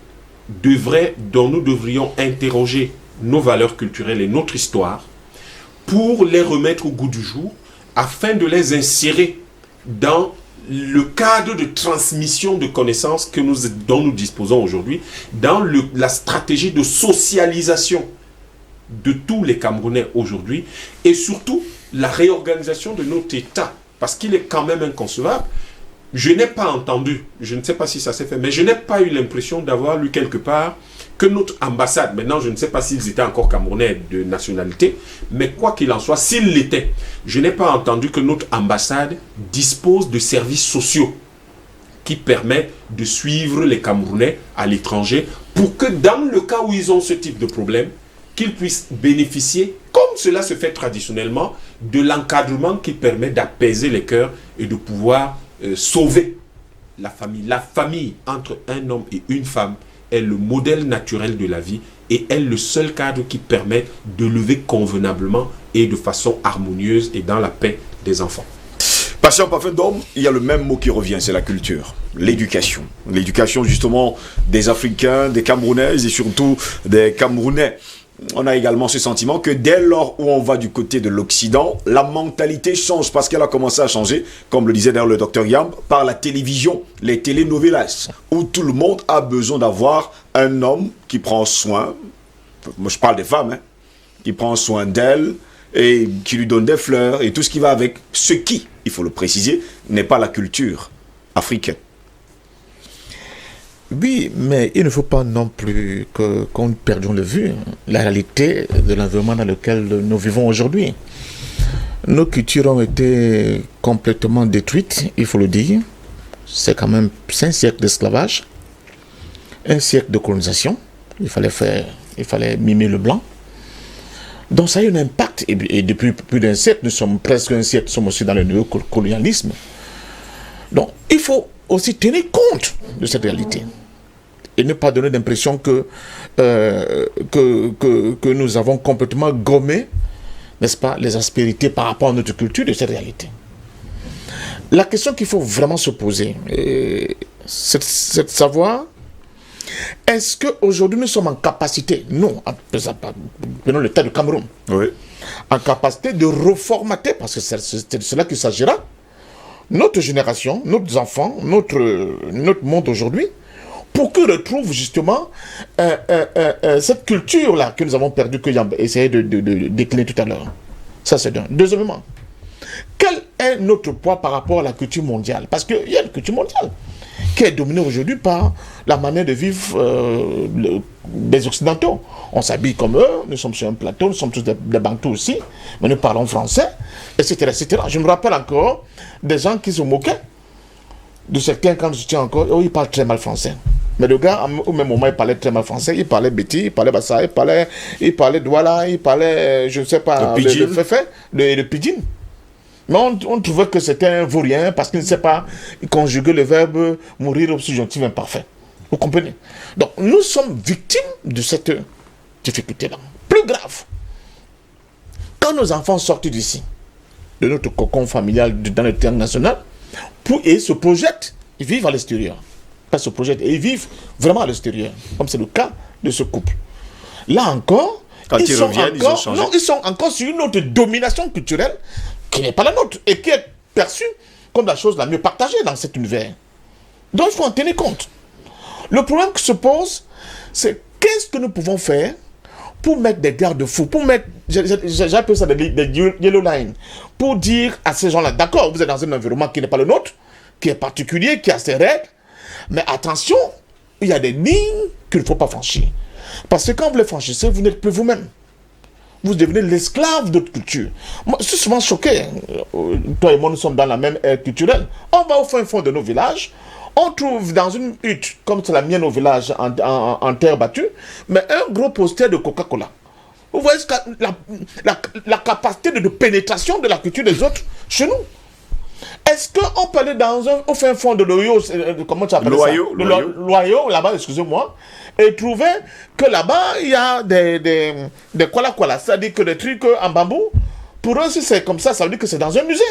Speaker 4: nous devrions interroger nos valeurs culturelles et notre histoire pour les remettre au goût du jour afin de les insérer dans le cadre de transmission de connaissances dont nous disposons aujourd'hui, dans la stratégie de socialisation de tous les Camerounais aujourd'hui et surtout la réorganisation de notre État, parce qu'il est quand même inconcevable. Je n'ai pas entendu, je ne sais pas si ça s'est fait, mais je n'ai pas eu l'impression d'avoir lu quelque part que notre ambassade, maintenant je ne sais pas s'ils étaient encore camerounais de nationalité, mais quoi qu'il en soit, s'ils l'étaient, je n'ai pas entendu que notre ambassade dispose de services sociaux qui permettent de suivre les Camerounais à l'étranger pour que dans le cas où ils ont ce type de problème, qu'ils puissent bénéficier, comme cela se fait traditionnellement, de l'encadrement qui permet d'apaiser les cœurs et de pouvoir sauver la famille. La famille entre un homme et une femme est le modèle naturel de la vie et est le seul cadre qui permet de lever convenablement et de façon harmonieuse et dans la paix des enfants.
Speaker 1: Patient Parfum d'Homme, il y a le même mot qui revient, c'est la culture, l'éducation. L'éducation justement des Africains, des Camerounaises et surtout des Camerounais. On a également ce sentiment que dès lors où on va du côté de l'Occident, la mentalité change parce qu'elle a commencé à changer, comme le disait d'ailleurs le docteur Yamb, par la télévision, les telenovelas, où tout le monde a besoin d'avoir un homme qui prend soin, moi je parle des femmes, qui prend soin d'elle et qui lui donne des fleurs et tout ce qui va avec, ce qui, il faut le préciser, n'est pas la culture africaine.
Speaker 2: Oui, mais il ne faut pas non plus qu'on perdions de vue la réalité de l'environnement dans lequel nous vivons aujourd'hui. Nos cultures ont été complètement détruites, il faut le dire. C'est quand même 5 siècles d'esclavage, 1 siècle de colonisation. Il fallait mimer le blanc. Donc ça a eu un impact. Et depuis plus d'un siècle, nous sommes presque un siècle, nous sommes aussi dans le néocolonialisme. Donc il faut aussi tenir compte de cette réalité et ne pas donner l'impression que nous avons complètement gommé, n'est-ce pas, les aspérités par rapport à notre culture de cette réalité. La question qu'il faut vraiment se poser, c'est de savoir, est-ce qu'aujourd'hui nous sommes en capacité, nous, prenons le cas du Cameroun,
Speaker 1: oui,
Speaker 2: en capacité de reformater, parce que c'est de cela qu'il s'agira, notre génération, nos enfants, notre monde aujourd'hui, pour qu'ils retrouvent justement cette culture-là que nous avons perdue, que j'ai essayé de décliner tout à l'heure. Ça, c'est d'un. Deuxièmement, quel est notre poids par rapport à la culture mondiale? Parce qu'il y a une culture mondiale qui est dominée aujourd'hui par la manière de vivre des Occidentaux. On s'habille comme eux, nous sommes sur un plateau, nous sommes tous des Bantous aussi, mais nous parlons français, etc., etc. Je me rappelle encore des gens qui se moquaient de certains quand je tiens encore, oh, ils parlent très mal français. Mais le gars, au même moment, il parlait très mal français, il parlait Betty, il parlait Bassa, il parlait Douala, il parlait, je ne sais pas, le Féfé, le Pidgin. Mais on trouvait que c'était un vaurien parce qu'il ne sait pas conjuguer le verbe mourir au subjonctif imparfait. Vous comprenez? Donc, nous sommes victimes de cette difficulté-là. Plus grave, quand nos enfants sortent d'ici, de notre cocon familial dans le terrain national, et se projettent, ils vivent à l'extérieur. Pas se projettent, et ils vivent vraiment à l'extérieur, comme c'est le cas de ce couple. Là encore, ils sont encore sur une autre domination culturelle qui n'est pas la nôtre et qui est perçue comme la chose la mieux partagée dans cet univers. Donc il faut en tenir compte. Le problème qui se pose, c'est qu'est-ce que nous pouvons faire pour mettre des garde-fous, pour mettre, j'appelle ça des yellow lines, pour dire à ces gens-là, d'accord, vous êtes dans un environnement qui n'est pas le nôtre, qui est particulier, qui a ses règles, mais attention, il y a des lignes qu'il ne faut pas franchir. Parce que quand vous les franchissez, vous n'êtes plus vous-même. Vous devenez l'esclave de votre culture. Moi, je suis souvent choqué. Toi et moi, nous sommes dans la même ère culturelle. On va au fin fond de nos villages. On trouve dans une hutte, comme c'est la mienne au village, en terre battue, mais un gros poster de Coca-Cola. Vous voyez la capacité de pénétration de la culture des autres chez nous. Est-ce qu'on peut aller au fin fond de l'Oyo, comment tu appelles ça? L'Oyo, là-bas, excusez-moi, et trouver que là-bas, il y a des koala, c'est-à-dire que des trucs en bambou. Pour eux, si c'est comme ça veut dire que c'est dans un musée.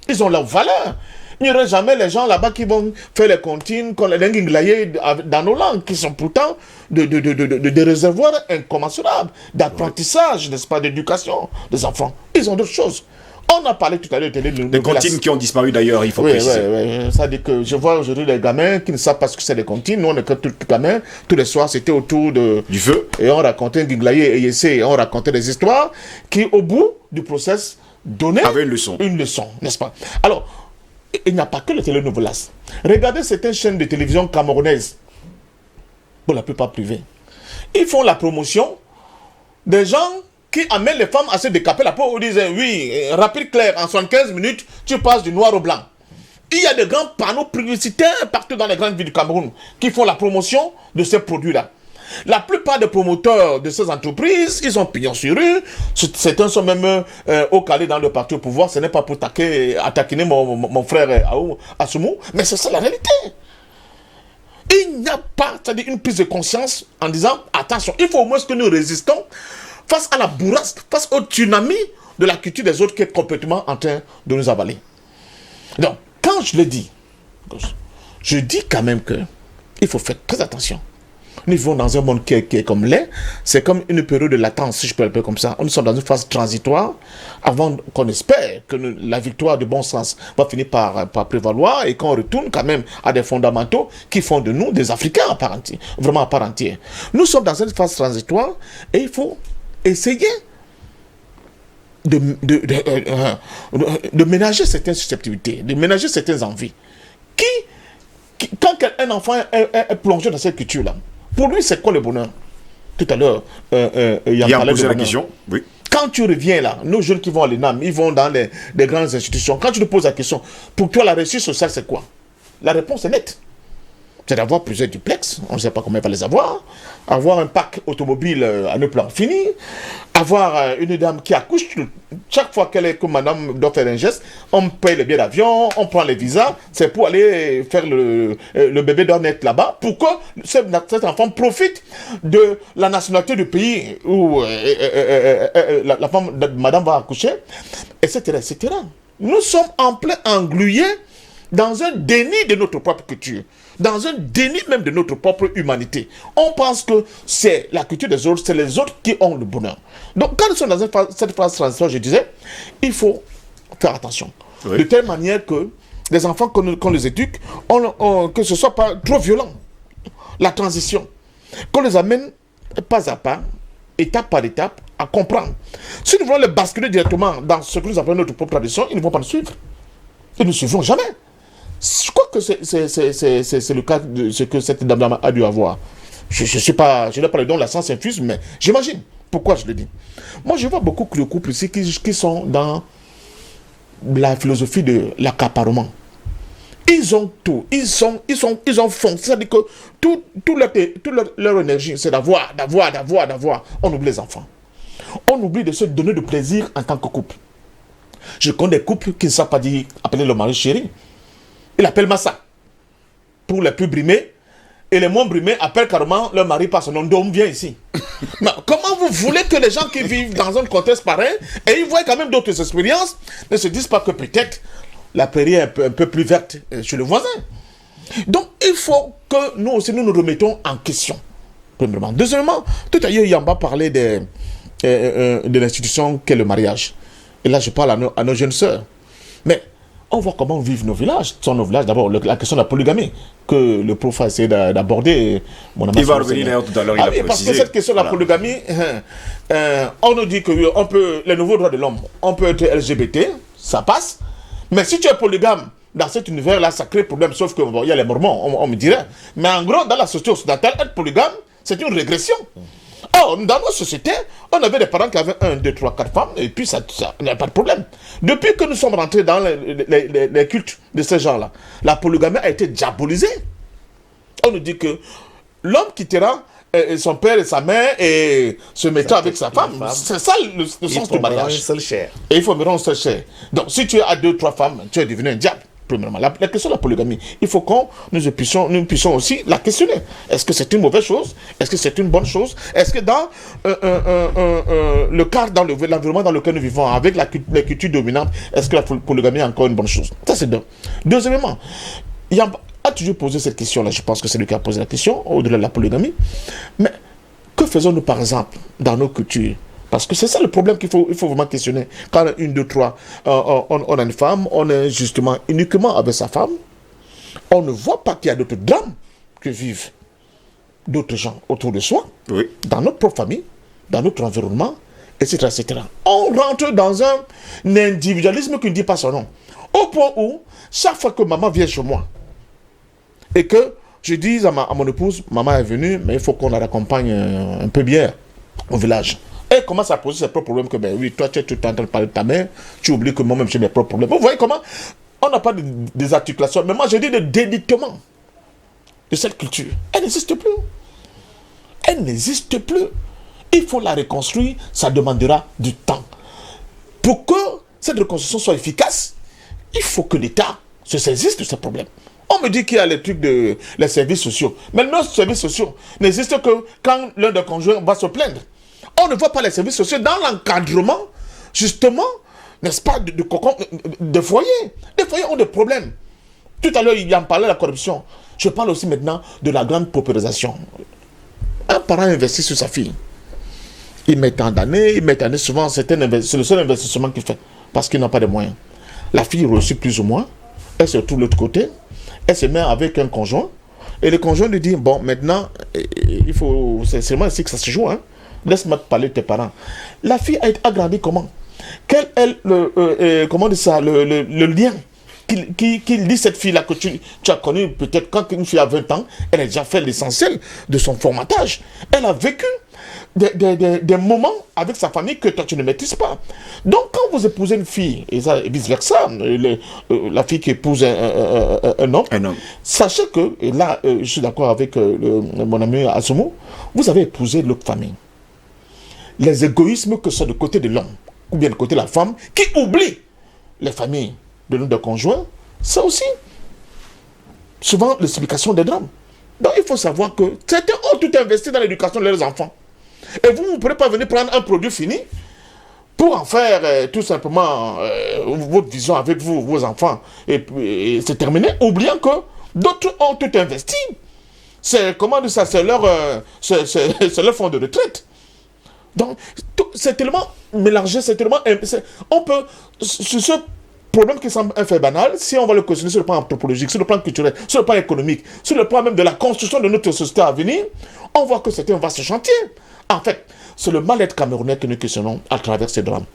Speaker 2: Ils ont leur valeur. Il n'y aura jamais les gens là-bas qui vont faire les comptines comme les Linglaye dans nos langues, qui sont pourtant des réservoirs incommensurables d'apprentissage, n'est-ce pas, d'éducation des enfants. Ils ont d'autres choses. On a parlé tout à l'heure
Speaker 1: des comptines qui ont disparu d'ailleurs, il faut préciser.
Speaker 2: Oui. Ça dit que je vois aujourd'hui des gamins qui ne savent pas ce que c'est des comptines. Nous, on est que tous les gamins. Tous les soirs, c'était autour du feu. Et on racontait Nginglaye et Yessé. On racontait des histoires qui, au bout du process, donnaient une leçon, n'est-ce pas? Alors, il n'y a pas que les télénovelas. Regardez certaines chaînes de télévision camerounaises, pour la plupart privées. Ils font la promotion des gens qui amènent les femmes à se décaper la peau. Ils disent, oui, rapide, clair, en 75 minutes, tu passes du noir au blanc. Il y a de grands panneaux publicitaires partout dans les grandes villes du Cameroun qui font la promotion de ces produits-là. La plupart des promoteurs de ces entreprises, ils ont pignon sur rue. Certains sont même au calé dans le parti au pouvoir. Ce n'est pas pour attaquer mon frère Assoumou, mais c'est ça la réalité. Il n'y a pas, c'est-à-dire une prise de conscience en disant, attention, il faut au moins que nous résistons face à la bourrasque, face au tsunami de la culture des autres qui est complètement en train de nous avaler. Donc, quand je le dis, je dis quand même que il faut faire très attention. Nous vivons dans un monde qui est comme l'air, c'est comme une période de latence, si je peux l'appeler comme ça. Nous sommes dans une phase transitoire, avant qu'on espère que la victoire du bon sens va finir par prévaloir et qu'on retourne quand même à des fondamentaux qui font de nous des Africains à part entière, vraiment à part entière. Nous sommes dans une phase transitoire et il faut essayer de ménager certaines susceptibilité, de ménager certaines envies. Quand un enfant est plongé dans cette culture-là, pour lui, c'est quoi le bonheur? Tout à l'heure, il y a posé la question. Oui. Quand tu reviens là, nos jeunes qui vont à l'ENAM, ils vont dans les grandes institutions. Quand tu te poses la question, pour toi, la réussite sociale, c'est quoi? La réponse est nette. C'est d'avoir plusieurs duplex, on ne sait pas combien il va les avoir un parc automobile à ne plan fini, avoir une dame qui accouche, chaque fois que madame doit faire un geste, on paye le billet d'avion, on prend les visas, c'est pour aller faire le bébé doit naître là-bas, pour que cet enfant profite de la nationalité du pays où la femme, madame va accoucher, etc., etc. Nous sommes en plein englués dans un déni de notre propre culture, dans un déni même de notre propre humanité. On pense que c'est la culture des autres, c'est les autres qui ont le bonheur. Donc quand nous sommes dans cette phase transitoire, je disais, il faut faire attention. Oui. De telle manière que les enfants qu'on les éduque, que ce ne soit pas trop violent. La transition. Qu'on les amène pas à pas étape par étape, à comprendre. Si nous voulons les basculer directement dans ce que nous appelons notre propre tradition, ils ne vont pas nous suivre. Ils ne nous suivront jamais. Je crois que c'est le cas de ce que cette dame a dû avoir. Je n'ai pas le don de la science infuse, mais j'imagine. Pourquoi je le dis? Moi, je vois beaucoup de couples ici qui sont dans la philosophie de l'accaparement. Ils ont tout. Ils ont fond. C'est-à-dire que toute leur énergie, c'est d'avoir. On oublie les enfants. On oublie de se donner de plaisir en tant que couple. Je connais des couples qui ne savent pas dire appeler le mari chéri. Ils appellent Massa. Pour les plus brimés. Et les moins brimés appellent carrément leur mari par son nom. Dom, viens ici. Mais comment vous voulez que les gens qui vivent dans un contexte pareil, et ils voient quand même d'autres expériences, ne se disent pas que peut-être la prairie est un peu plus verte chez le voisin. Donc il faut que nous aussi nous remettons en question. Premièrement. Deuxièmement, tout à l'heure Yamba parlait de l'institution qu'est le mariage. Et là je parle à nos jeunes sœurs. Mais on voit comment vivent nos villages. Ce sont nos villages, d'abord, la question de la polygamie, que le prof a essayé d'aborder.
Speaker 1: Il va revenir d'ailleurs tout à l'heure, il a précisé.
Speaker 2: Parce que cette question de la polygamie, on nous dit que les nouveaux droits de l'homme, on peut être LGBT, ça passe. Mais si tu es polygame, dans cet univers-là, ça crée problème, sauf que il y a les mormons, on me dirait. Mais en gros, dans la société occidentale, être polygame, c'est une régression. Or, dans nos sociétés, on avait des parents qui avaient 1, 2, 3, 4 femmes, et puis ça n'y a pas de problème. Depuis que nous sommes rentrés dans les cultes de ces gens-là, la polygamie a été diabolisée. On nous dit que l'homme quittera son père et sa mère et se mettra avec sa femme. C'est ça le sens du mariage. Et il faut me rendre seul chair. Donc, si tu as 2, 3 femmes, tu es devenu un diable. Premièrement, la question de la polygamie, il faut que nous puissions aussi la questionner. Est-ce que c'est une mauvaise chose? Est-ce que c'est une bonne chose? Est-ce que dans le cadre, dans l'environnement dans lequel nous vivons, avec la culture dominante, est-ce que la polygamie est encore une bonne chose? Ça, c'est deux. Deuxièmement, il a toujours posé cette question-là. Je pense que c'est lui qui a posé la question, au-delà de la polygamie. Mais que faisons-nous, par exemple, dans nos cultures? Parce que c'est ça le problème qu'il faut vraiment questionner. Quand 1, 2, 3, on a une femme, on est justement uniquement avec sa femme, on ne voit pas qu'il y a d'autres drames que vivent d'autres gens autour de soi, oui, dans notre propre famille, dans notre environnement, etc., etc. On rentre dans un individualisme qui ne dit pas son nom. Au point où, chaque fois que maman vient chez moi, et que je dis à mon épouse, maman est venue, mais il faut qu'on la raccompagne un peu bien au village. Elle commence à poser ses propres problèmes que, ben oui, toi, tu es tout le temps en train de parler de ta mère, tu oublies que moi-même j'ai mes propres problèmes. Vous voyez comment on n'a pas de désarticulation, mais moi je dis de délitement de cette culture. Elle n'existe plus. Elle n'existe plus. Il faut la reconstruire, ça demandera du temps. Pour que cette reconstruction soit efficace, il faut que l'État se saisisse de ce problème. On me dit qu'il y a les trucs les services sociaux. Mais nos services sociaux n'existent que quand l'un des conjoints va se plaindre. On ne voit pas les services sociaux dans l'encadrement, justement, n'est-ce pas, de foyers. Les foyers ont des problèmes. Tout à l'heure, il en parlait de la corruption. Je parle aussi maintenant de la grande paupérisation. Un parent investit sur sa fille. Il met tant d'années, souvent, c'est le seul investissement qu'il fait, parce qu'il n'a pas de moyens. La fille reçoit plus ou moins, elle se retrouve de l'autre côté, elle se met avec un conjoint, et le conjoint lui dit, bon, maintenant, c'est seulement ici que ça se joue, hein. Laisse-moi te parler de tes parents. La fille a été agrandie comment? Quel est le lien qu'il dit cette fille-là que tu as connue peut-être quand une fille a 20 ans, elle a déjà fait l'essentiel de son formatage. Elle a vécu des moments avec sa famille que toi tu ne maîtrises pas. Donc quand vous épousez une fille, et vice-versa, la fille qui épouse un homme, sachez que, et là je suis d'accord avec mon ami Asumo, vous avez épousé l'autre famille. Les égoïsmes que ce soit du côté de l'homme ou bien du côté de la femme qui oublie les familles de nos conjoints, c'est aussi souvent l'explication des drames. Donc il faut savoir que certains ont tout investi dans l'éducation de leurs enfants. Et vous ne pourrez pas venir prendre un produit fini pour en faire tout simplement votre vision avec vous, vos enfants, et c'est terminé, oubliant que d'autres ont tout investi. C'est leur fonds de retraite. Donc, c'est tellement mélangé, on peut, problème qui semble un fait banal, si on va le questionner sur le plan anthropologique, sur le plan culturel, sur le plan économique, sur le plan même de la construction de notre société à venir, on voit que c'est un vaste chantier. En fait, c'est le mal-être camerounais que nous questionnons à travers ces drames.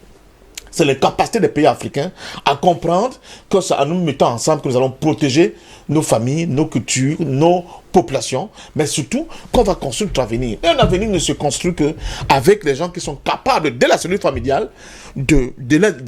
Speaker 2: C'est la capacité des pays africains à comprendre que c'est en nous mettant ensemble que nous allons protéger nos familles, nos cultures, nos populations, mais surtout qu'on va construire notre avenir. Et un avenir ne se construit qu'avec les gens qui sont capables, dès la cellule familiale, de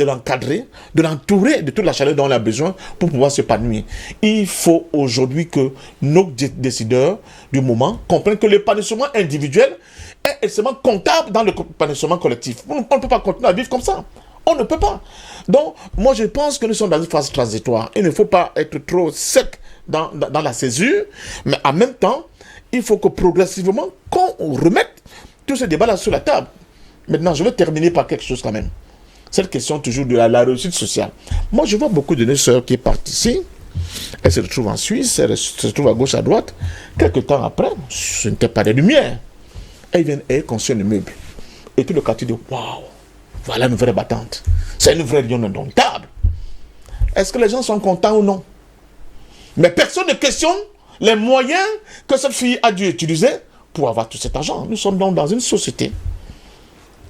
Speaker 2: l'encadrer, de l'entourer de toute la chaleur dont on a besoin pour pouvoir s'épanouir. Il faut aujourd'hui que nos décideurs du moment comprennent que l'épanouissement individuel est extrêmement comptable dans l'épanouissement collectif. On ne peut pas continuer à vivre comme ça. On ne peut pas. Donc, moi, je pense que nous sommes dans une phase transitoire. Il ne faut pas être trop sec dans la césure, mais en même temps, il faut que progressivement, qu'on remette tous ces débats-là sur la table. Maintenant, je vais terminer par quelque chose quand même. Cette question toujours de la réussite sociale. Moi, je vois beaucoup de nos sœurs qui partent ici. Elles se retrouvent en Suisse, elles se retrouvent à gauche, à droite. Quelques temps après, ce n'était pas des lumières. Elles viennent et construisent un meuble. Et tout le quartier dit, waouh! Voilà une vraie battante. C'est une vraie lion indomptable. Est-ce que les gens sont contents ou non? Mais personne ne questionne les moyens que cette fille a dû utiliser pour avoir tout cet argent. Nous sommes donc dans une société.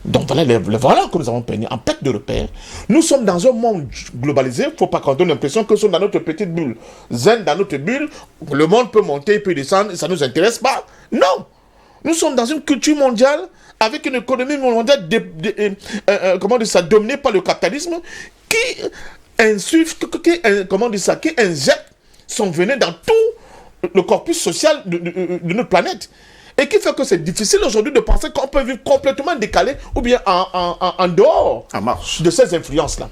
Speaker 2: Donc voilà que nous avons peigné en perte de repère. Nous sommes dans un monde globalisé. Il ne faut pas qu'on donne l'impression que nous sommes dans notre petite bulle. Zen, dans notre bulle, le monde peut monter, peut descendre, ça ne nous intéresse pas. Non! Nous sommes dans une culture mondiale avec une économie mondiale dominée par le capitalisme qui injecte son venin dans tout le corpus social de notre planète. Et qui fait que c'est difficile aujourd'hui de penser qu'on peut vivre complètement décalé ou bien en dehors de ces influences-là.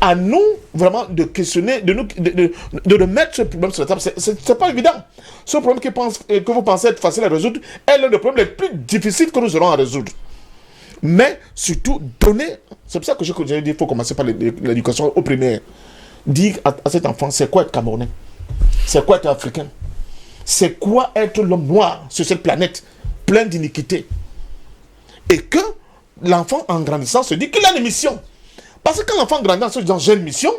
Speaker 2: À nous, vraiment, de questionner, de remettre ce problème sur la table. C'est pas évident. Ce problème que vous pensez être facile à résoudre est l'un des problèmes les plus difficiles que nous aurons à résoudre. Mais surtout, donner... C'est pour ça que j'ai dit qu'il faut commencer par l'éducation au primaire. Dire à cet enfant, c'est quoi être Camerounais? C'est quoi être africain? C'est quoi être l'homme noir sur cette planète pleine d'iniquités? Et que l'enfant en grandissant se dit qu'il a une mission. Parce que quand l'enfant grandit en se disant j'ai une mission,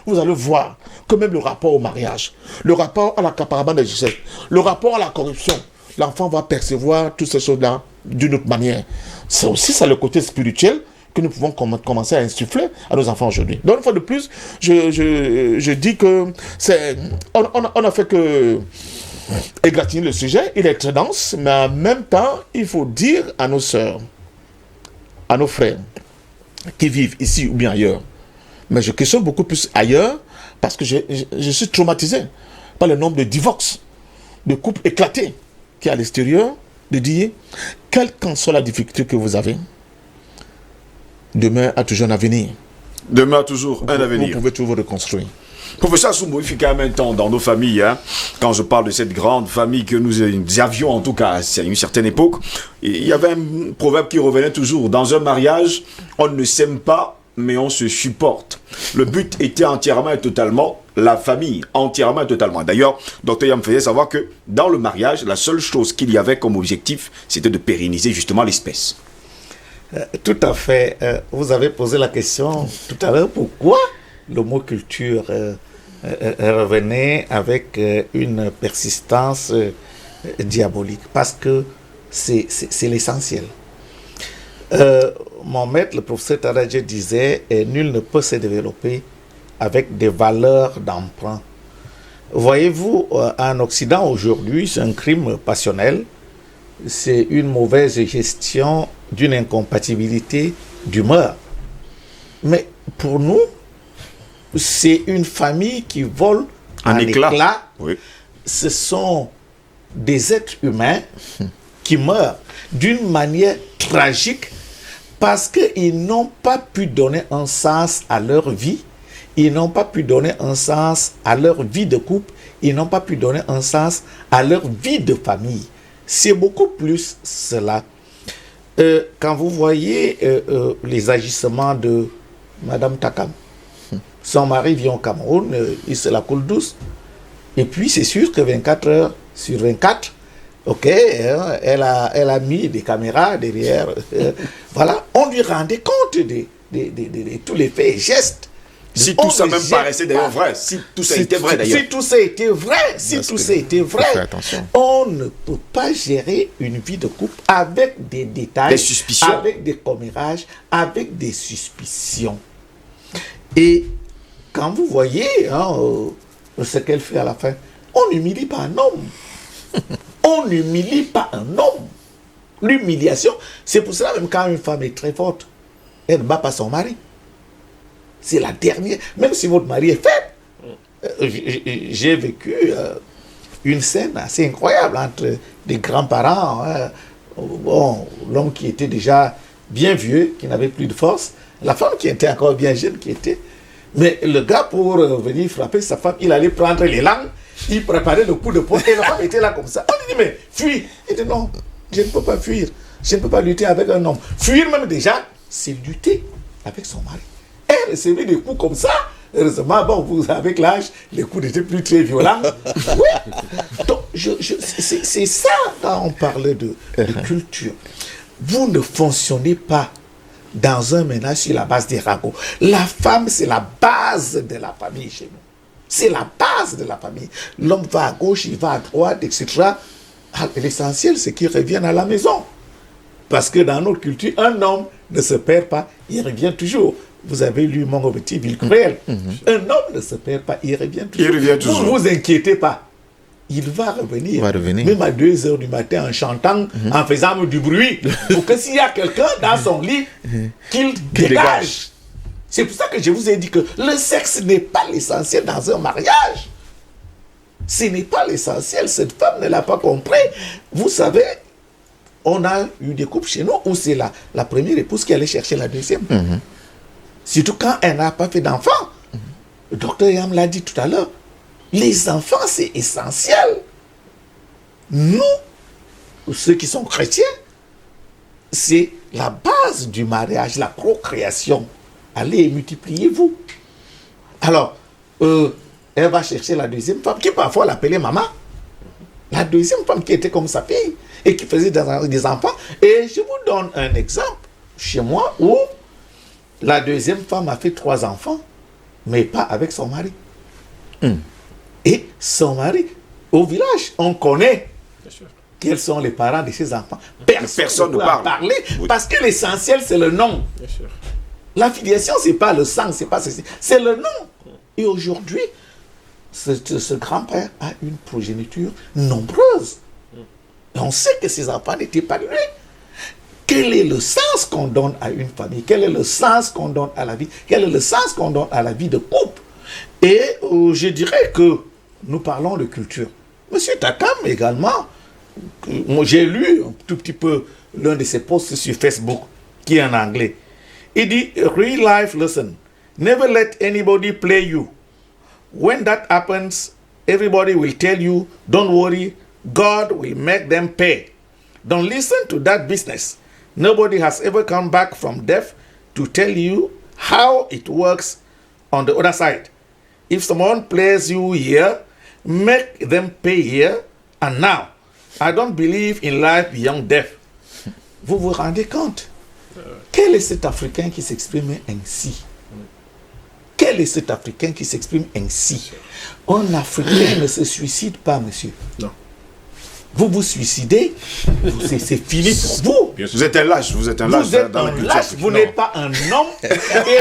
Speaker 2: vous allez voir que même le rapport au mariage, le rapport à l'accaparement des richesses, le rapport à la corruption, l'enfant va percevoir toutes ces choses-là d'une autre manière. C'est aussi ça le côté spirituel que nous pouvons commencer à insuffler à nos enfants aujourd'hui. Donc une fois de plus, je dis que on a fait que égratigner le sujet, il est très dense, mais en même temps, il faut dire à nos sœurs, à nos frères, qui vivent ici ou bien ailleurs, mais je questionne beaucoup plus ailleurs, parce que je suis traumatisé par le nombre de divorces, de couples éclatés, qui est à l'extérieur, de dire, quelle qu'en soit la difficulté que vous avez, demain a toujours un avenir.
Speaker 1: Demain a toujours un avenir.
Speaker 2: Vous pouvez toujours reconstruire.
Speaker 1: Professeur Soumbo, il fait quand même un temps dans nos familles, hein, quand je parle de cette grande famille que nous avions en tout cas à une certaine époque, il y avait un proverbe qui revenait toujours. Dans un mariage, on ne s'aime pas, mais on se supporte. Le but était entièrement et totalement la famille, entièrement et totalement. D'ailleurs, Dr Yam faisait savoir que dans le mariage, la seule chose qu'il y avait comme objectif, c'était de pérenniser justement l'espèce.
Speaker 3: Tout à fait. Vous avez posé la question tout à l'heure, pourquoi le mot culture revenait avec une persistance diabolique? Parce que c'est l'essentiel. Mon maître, le professeur Taradje, disait nul ne peut se développer avec des valeurs d'emprunt. Voyez-vous, en Occident aujourd'hui, c'est un crime passionnel, c'est une mauvaise gestion d'une incompatibilité d'humeur. Mais pour nous, c'est une famille qui vole en éclats.
Speaker 1: Oui.
Speaker 3: Ce sont des êtres humains qui meurent d'une manière tragique parce qu'ils n'ont pas pu donner un sens à leur vie, ils n'ont pas pu donner un sens à leur vie de couple, ils n'ont pas pu donner un sens à leur vie de famille. C'est beaucoup plus cela. Quand vous voyez les agissements de Madame Takam, son mari vient au Cameroun, il se la coule douce. Et puis c'est sûr que 24 heures sur 24, ok, elle a mis des caméras derrière. Voilà, on lui rendait compte de tous les faits et gestes
Speaker 1: Si tout ça même paraissait d'ailleurs vrai, si tout ça était vrai d'ailleurs.
Speaker 3: Si tout ça était vrai, on ne peut pas gérer une vie de couple avec des détails,
Speaker 1: des suspicions,
Speaker 3: avec des commérages, avec des suspicions. Et quand vous voyez ce qu'elle fait à la fin, on n'humilie pas un homme. On n'humilie pas un homme. L'humiliation, c'est pour cela même quand une femme est très forte, elle ne bat pas son mari. C'est la dernière. Même si votre mari est faible. J'ai vécu une scène assez incroyable entre des grands-parents. Bon, l'homme qui était déjà bien vieux, qui n'avait plus de force. La femme qui était encore bien jeune, qui était... Mais le gars, pour venir frapper sa femme, il allait prendre les langues, il préparait le coup de poing, et la femme était là comme ça. On lui dit, mais fuis. Il dit, non, je ne peux pas fuir. Je ne peux pas lutter avec un homme. Fuir même déjà, c'est lutter avec son mari. Elle recevait des coups comme ça. Heureusement, bon, vous, avec l'âge, les coups n'étaient plus très violents. Oui. Donc, c'est ça quand on parle de culture. Vous ne fonctionnez pas dans un ménage sur la base des ragots. La femme, c'est la base de la famille chez nous. C'est la base de la famille. L'homme va à gauche, il va à droite, etc. L'essentiel, c'est qu'il revienne à la maison. Parce que dans notre culture, un homme ne se perd pas, il revient toujours. Vous avez lu Mon petit Ville Cruel. Un homme ne se perd pas, il revient toujours.
Speaker 1: Il revient toujours.
Speaker 3: Ne vous inquiétez pas. Il va revenir. Même à 2h du matin en chantant, en faisant du bruit. Pour que s'il y a quelqu'un dans son lit, qu'il dégage. C'est pour ça que je vous ai dit que le sexe n'est pas l'essentiel dans un mariage. Ce n'est pas l'essentiel. Cette femme ne l'a pas compris. Vous savez, on a eu des couples chez nous où c'est la première épouse qui allait chercher la deuxième. Surtout quand elle n'a pas fait d'enfant. Le docteur Yam l'a dit tout à l'heure. Les enfants, c'est essentiel. Nous, ceux qui sont chrétiens, c'est la base du mariage, la procréation. Allez et multipliez-vous. Alors, elle va chercher la deuxième femme, qui parfois l'appelait maman. La deuxième femme qui était comme sa fille et qui faisait des enfants. Et je vous donne un exemple chez moi où la deuxième femme a fait 3 enfants, mais pas avec son mari. Et son mari, au village, on connaît quels sont les parents de ses enfants. Personne ne peut en parler parce que l'essentiel, c'est le nom. La filiation, ce n'est pas le sang, c'est pas ceci, c'est le nom. Et aujourd'hui, ce grand-père a une progéniture nombreuse. Et on sait que ses enfants n'étaient pas lui. Quel est le sens qu'on donne à une famille? Quel est le sens qu'on donne à la vie? Quel est le sens qu'on donne à la vie de couple? Et je dirais que nous parlons de culture. Monsieur Takam également, moi j'ai lu un tout petit peu l'un de ses posts sur Facebook, qui est en anglais. Il dit, real life lesson, never let anybody play you. When that happens, everybody will tell you, don't worry, God will make them pay. Don't listen to that business. Nobody has ever come back from death to tell you how it works on the other side. If someone plays you here, make them pay here and now. I don't believe in life beyond death. Vous vous rendez compte? Quel est cet Africain qui s'exprime ainsi? Quel est cet Africain qui s'exprime ainsi? Un Africain ne se suicide pas, monsieur.
Speaker 4: Non.
Speaker 3: Vous vous suicidez, c'est fini pour vous.
Speaker 1: Vous êtes un lâche, vous êtes un lâche.
Speaker 3: Vous êtes un lâche, vous n'êtes pas un homme et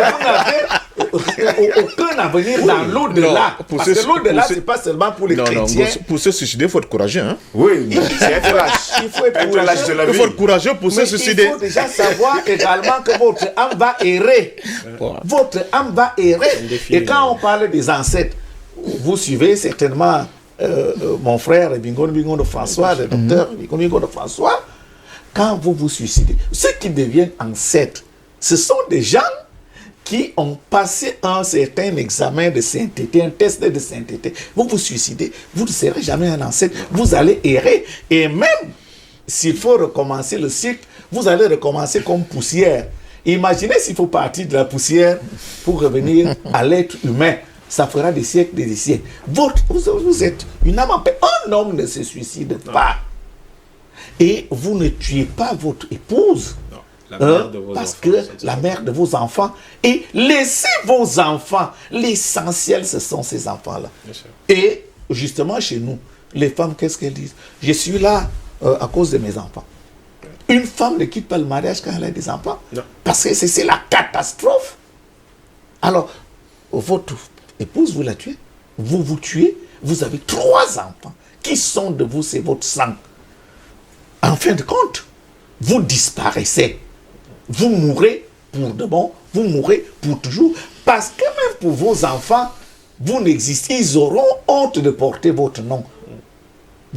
Speaker 3: vous n'avez aucun avenir dans l'au-delà. Parce que l'au-delà, ce n'est pas seulement pour les chrétiens.
Speaker 2: Pour se suicider, il faut être courageux. Hein?
Speaker 1: Oui, c'est être lâche.
Speaker 3: Il faut être
Speaker 1: lâche de la vie.
Speaker 2: Il faut être courageux pour se suicider.
Speaker 3: Il faut déjà savoir également que votre âme va errer. Votre âme va errer. Et quand on parle des ancêtres, vous suivez certainement mon frère Bingon de François, le docteur Bingon de François. Quand vous vous suicidez, ceux qui deviennent ancêtres, ce sont des gens qui ont passé un certain examen de sainteté, un test de sainteté. Vous vous suicidez, vous ne serez jamais un ancêtre, vous allez errer. Et même s'il faut recommencer le cycle, vous allez recommencer comme poussière. Imaginez s'il faut partir de la poussière pour revenir à l'être humain. Ça fera des siècles et des siècles. Vous êtes une âme en paix. Un homme ne se suicide pas. Et vous ne tuez pas votre épouse.
Speaker 4: La mère de vos
Speaker 3: parce
Speaker 4: enfants,
Speaker 3: que la mère de vos enfants, et laissez vos enfants. L'essentiel, ce sont ces enfants-là. Et justement, chez nous, les femmes, qu'est-ce qu'elles disent? Je suis là à cause de mes enfants. Une femme ne quitte pas le mariage quand elle a des enfants.
Speaker 4: Non.
Speaker 3: Parce que c'est la catastrophe. Alors, votre épouse, vous la tuez. Vous vous tuez. Vous avez 3 enfants. Qui sont de vous, c'est votre sang. En fin de compte, vous disparaissez. Vous mourrez pour de bon. Vous mourrez pour toujours. Parce que même pour vos enfants, vous n'existez. Ils auront honte de porter votre nom.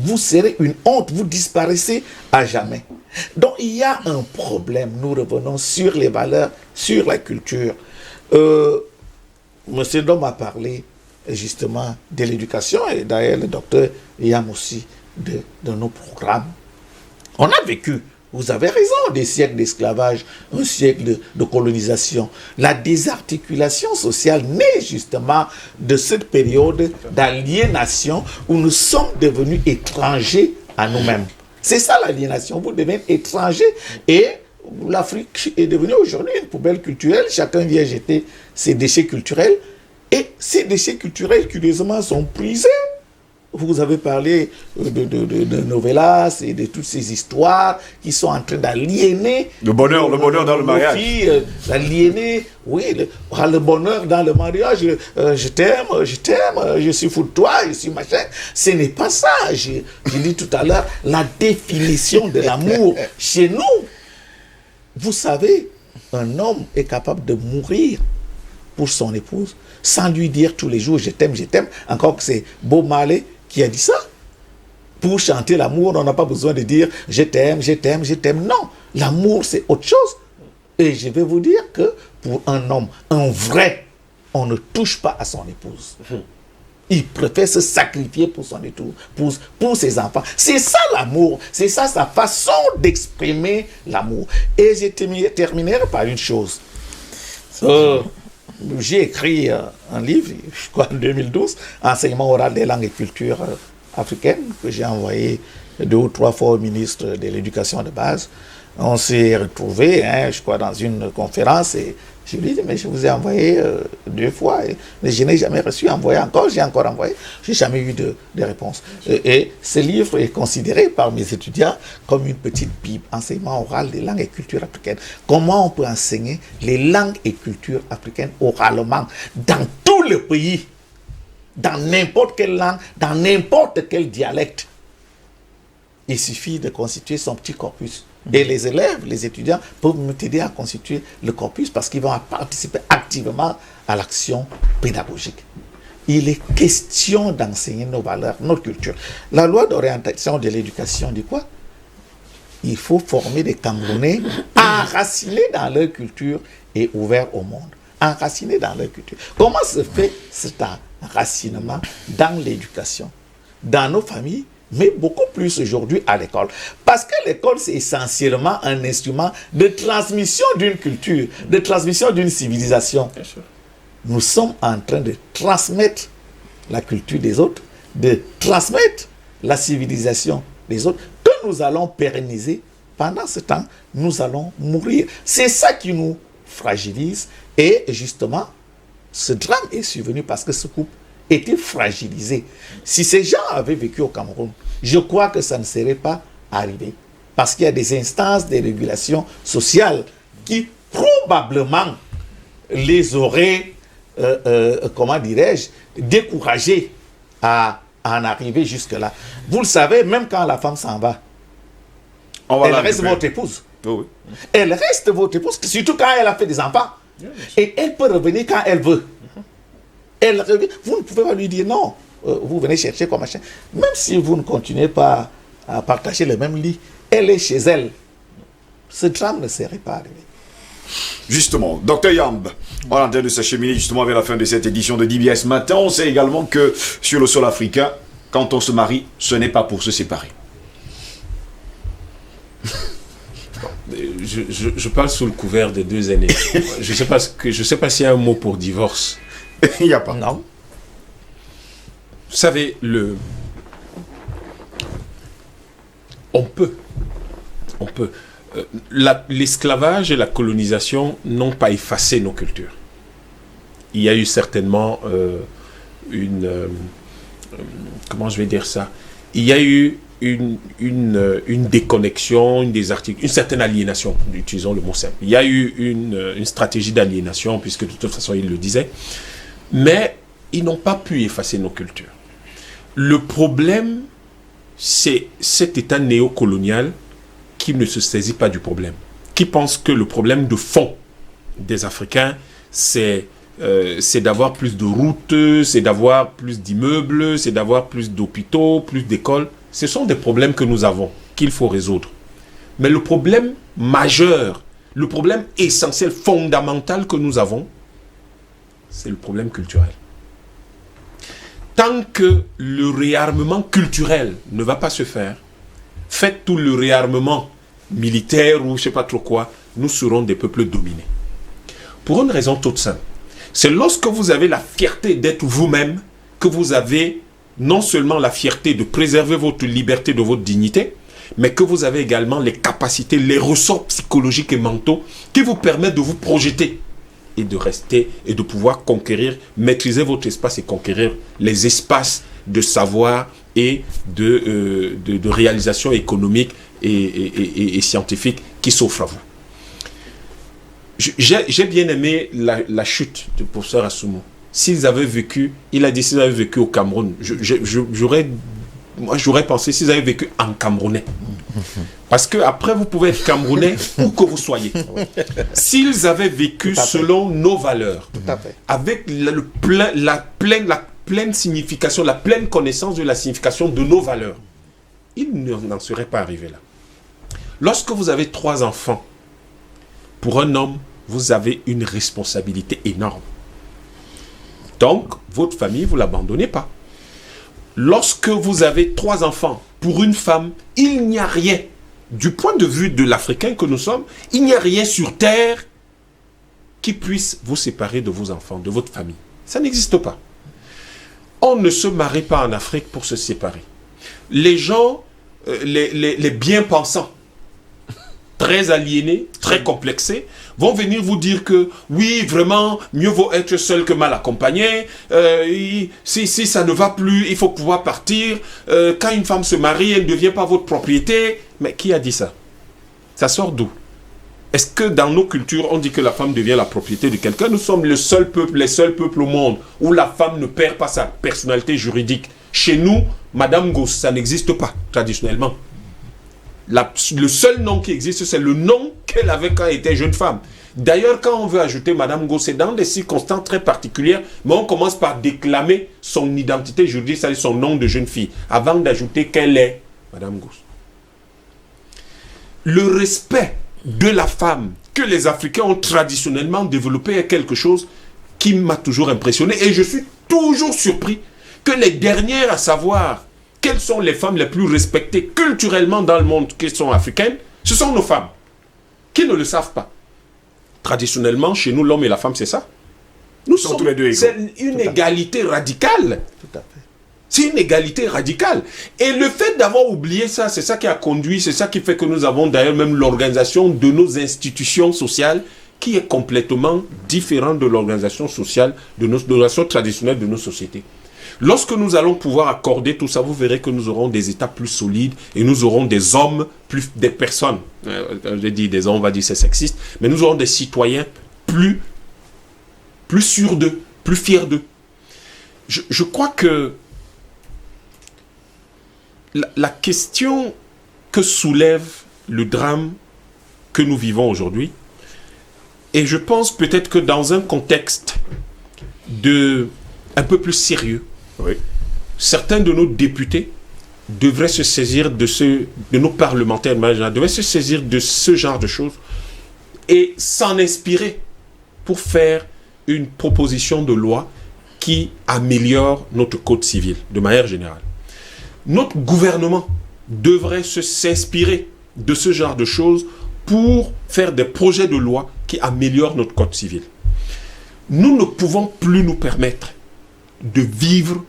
Speaker 3: Vous serez une honte, vous disparaissez à jamais. Donc il y a un problème. Nous revenons sur les valeurs, sur la culture. Monsieur Dom a parlé justement de l'éducation, et d'ailleurs le docteur Yam aussi de nos programmes. On a vécu, vous avez raison, des siècles d'esclavage, un siècle de colonisation. La désarticulation sociale naît justement de cette période d'aliénation où nous sommes devenus étrangers à nous-mêmes. C'est ça l'aliénation, vous devenez étranger, et l'Afrique est devenue aujourd'hui une poubelle culturelle. Chacun vient jeter ses déchets culturels, et ces déchets culturels, curieusement, sont prisés. Vous avez parlé de novellas et de toutes ces histoires qui sont en train d'aliéner
Speaker 1: le bonheur dans le mariage.
Speaker 3: D'aliéner, oui, le bonheur dans le mariage. Je t'aime, je suis fou de toi, je suis machin. Ce n'est pas ça. J'ai dit tout à l'heure, la définition de l'amour chez nous. Vous savez, un homme est capable de mourir pour son épouse sans lui dire tous les jours je t'aime, encore que c'est Bob Marley qui a dit ça. Pour chanter l'amour, on n'a pas besoin de dire je t'aime. Non, l'amour c'est autre chose. Et je vais vous dire que pour un homme, un vrai, on ne touche pas à son épouse. Il préfère se sacrifier pour son épouse, pour ses enfants. C'est ça l'amour, c'est ça sa façon d'exprimer l'amour. Et je terminerai par une chose. J'ai écrit un livre, je crois en 2012, Enseignement oral des langues et cultures africaines, que j'ai envoyé 2 ou 3 fois au ministre de l'Éducation de base. On s'est retrouvés, je crois, dans une conférence, et je lui ai dit, mais je vous ai envoyé 2 fois, mais je n'ai jamais reçu, j'ai encore envoyé, je n'ai jamais eu de réponse. Et ce livre est considéré par mes étudiants comme une petite bible, enseignement oral des langues et cultures africaines. Comment on peut enseigner les langues et cultures africaines oralement dans tout le pays, dans n'importe quelle langue, dans n'importe quel dialecte. Il suffit de constituer son petit corpus. Et les élèves, les étudiants peuvent m'aider à constituer le corpus parce qu'ils vont participer activement à l'action pédagogique. Il est question d'enseigner nos valeurs, notre culture. La loi d'orientation de l'éducation dit quoi? Il faut former des Camerounais enracinés dans leur culture et ouverts au monde. Enracinés dans leur culture. Comment se fait cet enracinement dans l'éducation? Dans nos familles, mais beaucoup plus aujourd'hui à l'école. Parce que l'école, c'est essentiellement un instrument de transmission d'une culture, de transmission d'une civilisation. Nous sommes en train de transmettre la culture des autres, de transmettre la civilisation des autres, que nous allons pérenniser. Pendant ce temps, nous allons mourir. C'est ça qui nous fragilise. Et justement, ce drame est survenu parce que ce couple était fragilisé. Si ces gens avaient vécu au Cameroun, je crois que ça ne serait pas arrivé. Parce qu'il y a des instances de régulation sociale qui probablement les auraient, comment dirais-je, découragés à en arriver jusque-là. Vous le savez, même quand la femme s'en va, elle reste votre épouse.
Speaker 1: Oh oui.
Speaker 3: Elle reste votre épouse, surtout quand elle a fait des enfants. Et elle peut revenir quand elle veut. Elle revient. Vous ne pouvez pas lui dire non, vous venez chercher comme machin. Même si vous ne continuez pas à partager le même lit, elle est chez elle. Ce drame ne serait pas arrivé.
Speaker 1: Justement, Dr Yamb, on est en train de s'acheminer justement vers la fin de cette édition de DBS Matin. On sait également que sur le sol africain, quand on se marie, ce n'est pas pour se séparer.
Speaker 4: Je parle sous le couvert des 2 aînés. Je sais pas s'il y a un mot pour divorce.
Speaker 1: Il n'y a pas.
Speaker 3: Non.
Speaker 4: Vous savez, on peut. l'esclavage et la colonisation n'ont pas effacé nos cultures. Il y a eu certainement comment je vais dire ça? Il y a eu une déconnexion, une certaine aliénation, utilisons le mot simple. Il y a eu une stratégie d'aliénation, puisque de toute façon, il le disait. Mais ils n'ont pas pu effacer nos cultures. Le problème, c'est cet État néocolonial qui ne se saisit pas du problème, qui pense que le problème de fond des Africains, c'est d'avoir plus de routes, c'est d'avoir plus d'immeubles, c'est d'avoir plus d'hôpitaux, plus d'écoles. Ce sont des problèmes que nous avons, qu'il faut résoudre. Mais le problème majeur, le problème essentiel, fondamental que nous avons, c'est le problème culturel. Tant que le réarmement culturel ne va pas se faire, faites tout le réarmement militaire ou je ne sais pas trop quoi, nous serons des peuples dominés. Pour une raison toute simple. C'est lorsque vous avez la fierté d'être vous-même que vous avez non seulement la fierté de préserver votre liberté, de votre dignité, mais que vous avez également les capacités, les ressorts psychologiques et mentaux qui vous permettent de vous projeter et de rester et de pouvoir conquérir, maîtriser votre espace et conquérir les espaces de savoir et de réalisation économique et scientifique qui s'offrent à vous. J'ai bien aimé la chute du professeur Assoumo. S'ils avaient vécu, il a dit s'ils avaient vécu au Cameroun, j'aurais pensé s'ils avaient vécu en Camerounais. Parce que après vous pouvez être Camerounais où que vous soyez. S'ils avaient vécu selon nos valeurs, avec la pleine signification, la pleine connaissance de la signification de nos valeurs, ils n'en seraient pas arrivés là. Lorsque vous avez 3 enfants, pour un homme, vous avez une responsabilité énorme. Donc, votre famille, vous ne l'abandonnez pas. Lorsque vous avez 3 enfants, pour une femme, il n'y a rien, du point de vue de l'Africain que nous sommes, il n'y a rien sur terre qui puisse vous séparer de vos enfants, de votre famille. Ça n'existe pas. On ne se marie pas en Afrique pour se séparer. Les gens, les bien-pensants, très aliénés, très complexés, vont venir vous dire que oui, vraiment, mieux vaut être seul que mal accompagné. Si ça ne va plus, il faut pouvoir partir. Quand une femme se marie, elle ne devient pas votre propriété. Mais qui a dit ça? Ça sort d'où? Est-ce que dans nos cultures, on dit que la femme devient la propriété de quelqu'un? Nous sommes le seul peuple, les seuls peuples au monde où la femme ne perd pas sa personnalité juridique. Chez nous, Madame Gauss, ça n'existe pas traditionnellement. Le seul nom qui existe, c'est le nom qu'elle avait quand elle était jeune femme. D'ailleurs, quand on veut ajouter Madame Gauss, c'est dans des circonstances très particulières, mais on commence par déclamer son identité juridique, c'est-à-dire son nom de jeune fille, avant d'ajouter qu'elle est Madame Gauss. Le respect de la femme que les Africains ont traditionnellement développé est quelque chose qui m'a toujours impressionné. Et je suis toujours surpris que les dernières à savoir quelles sont les femmes les plus respectées culturellement dans le monde qui sont africaines, ce sont nos femmes, qui ne le savent pas. Traditionnellement, chez nous, l'homme et la femme, c'est ça. Nous sommes tous les deux égaux. C'est une égalité radicale.
Speaker 3: Tout à fait.
Speaker 4: C'est une égalité radicale. Et le fait d'avoir oublié ça, c'est ça qui a conduit, c'est ça qui fait que nous avons d'ailleurs même l'organisation de nos institutions sociales qui est complètement différente de l'organisation sociale, de l'organisation traditionnelle de nos sociétés. Lorsque nous allons pouvoir accorder tout ça, vous verrez que nous aurons des États plus solides et nous aurons des hommes, des personnes, je dis des hommes, on va dire c'est sexiste, mais nous aurons des citoyens plus sûrs d'eux, plus fiers d'eux. Je crois que la question que soulève le drame que nous vivons aujourd'hui, et je pense peut-être que dans un contexte un peu plus sérieux, oui, certains de nos députés devraient se saisir de nos parlementaires, devraient se saisir de ce genre de choses et s'en inspirer pour faire une proposition de loi qui améliore notre code civil de manière générale. Notre gouvernement devrait s'inspirer de ce genre de choses pour faire des projets de loi qui améliorent notre code civil. Nous ne pouvons plus nous permettre de vivre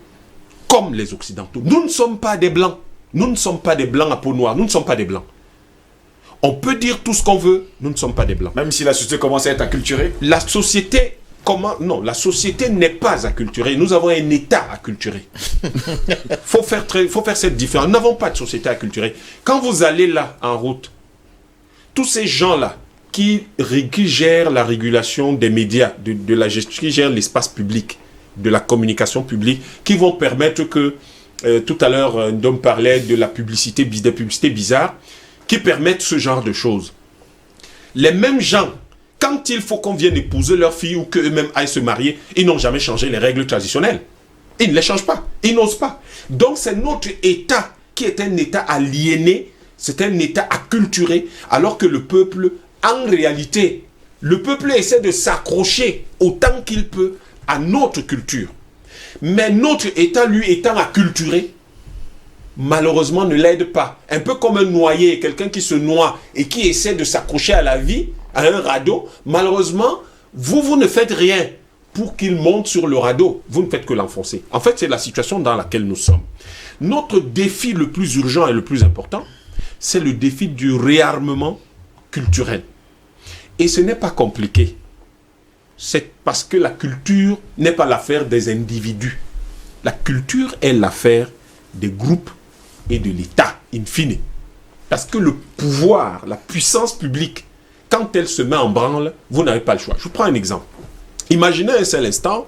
Speaker 4: comme les Occidentaux. Nous ne sommes pas des Blancs. Nous ne sommes pas des Blancs à peau noire. Nous ne sommes pas des Blancs. On peut dire tout ce qu'on veut, nous ne sommes pas des Blancs.
Speaker 1: Même si la société commence à être acculturée.
Speaker 4: La société, non, la société n'est pas acculturée. Nous avons un État acculturé. Faut faire cette différence. Nous n'avons pas de société acculturée. Quand vous allez là, en route, tous ces gens-là qui gèrent la régulation des médias, qui gèrent l'espace public, de la communication publique, qui vont permettre que, tout à l'heure, Ndom parlait de la publicité, des publicités bizarres, qui permettent ce genre de choses. Les mêmes gens, quand il faut qu'on vienne épouser leur fille ou qu'eux-mêmes aillent se marier, ils n'ont jamais changé les règles traditionnelles. Ils ne les changent pas. Ils n'osent pas. Donc c'est notre État qui est un État aliéné, c'est un État acculturé, alors que le peuple, en réalité, le peuple essaie de s'accrocher autant qu'il peut à notre culture. Mais notre État, lui, étant acculturé, malheureusement ne l'aide pas. Un peu comme un noyé, quelqu'un qui se noie et qui essaie de s'accrocher à la vie, à un radeau. Malheureusement, vous ne faites rien pour qu'il monte sur le radeau. Vous ne faites que l'enfoncer. En fait, c'est la situation dans laquelle nous sommes. Notre défi le plus urgent et le plus important, c'est le défi du réarmement culturel. Et ce n'est pas compliqué. C'est parce que la culture n'est pas l'affaire des individus. La culture est l'affaire des groupes et de l'État, in fine. Parce que le pouvoir, la puissance publique, quand elle se met en branle, vous n'avez pas le choix. Je vous prends un exemple. Imaginez un seul instant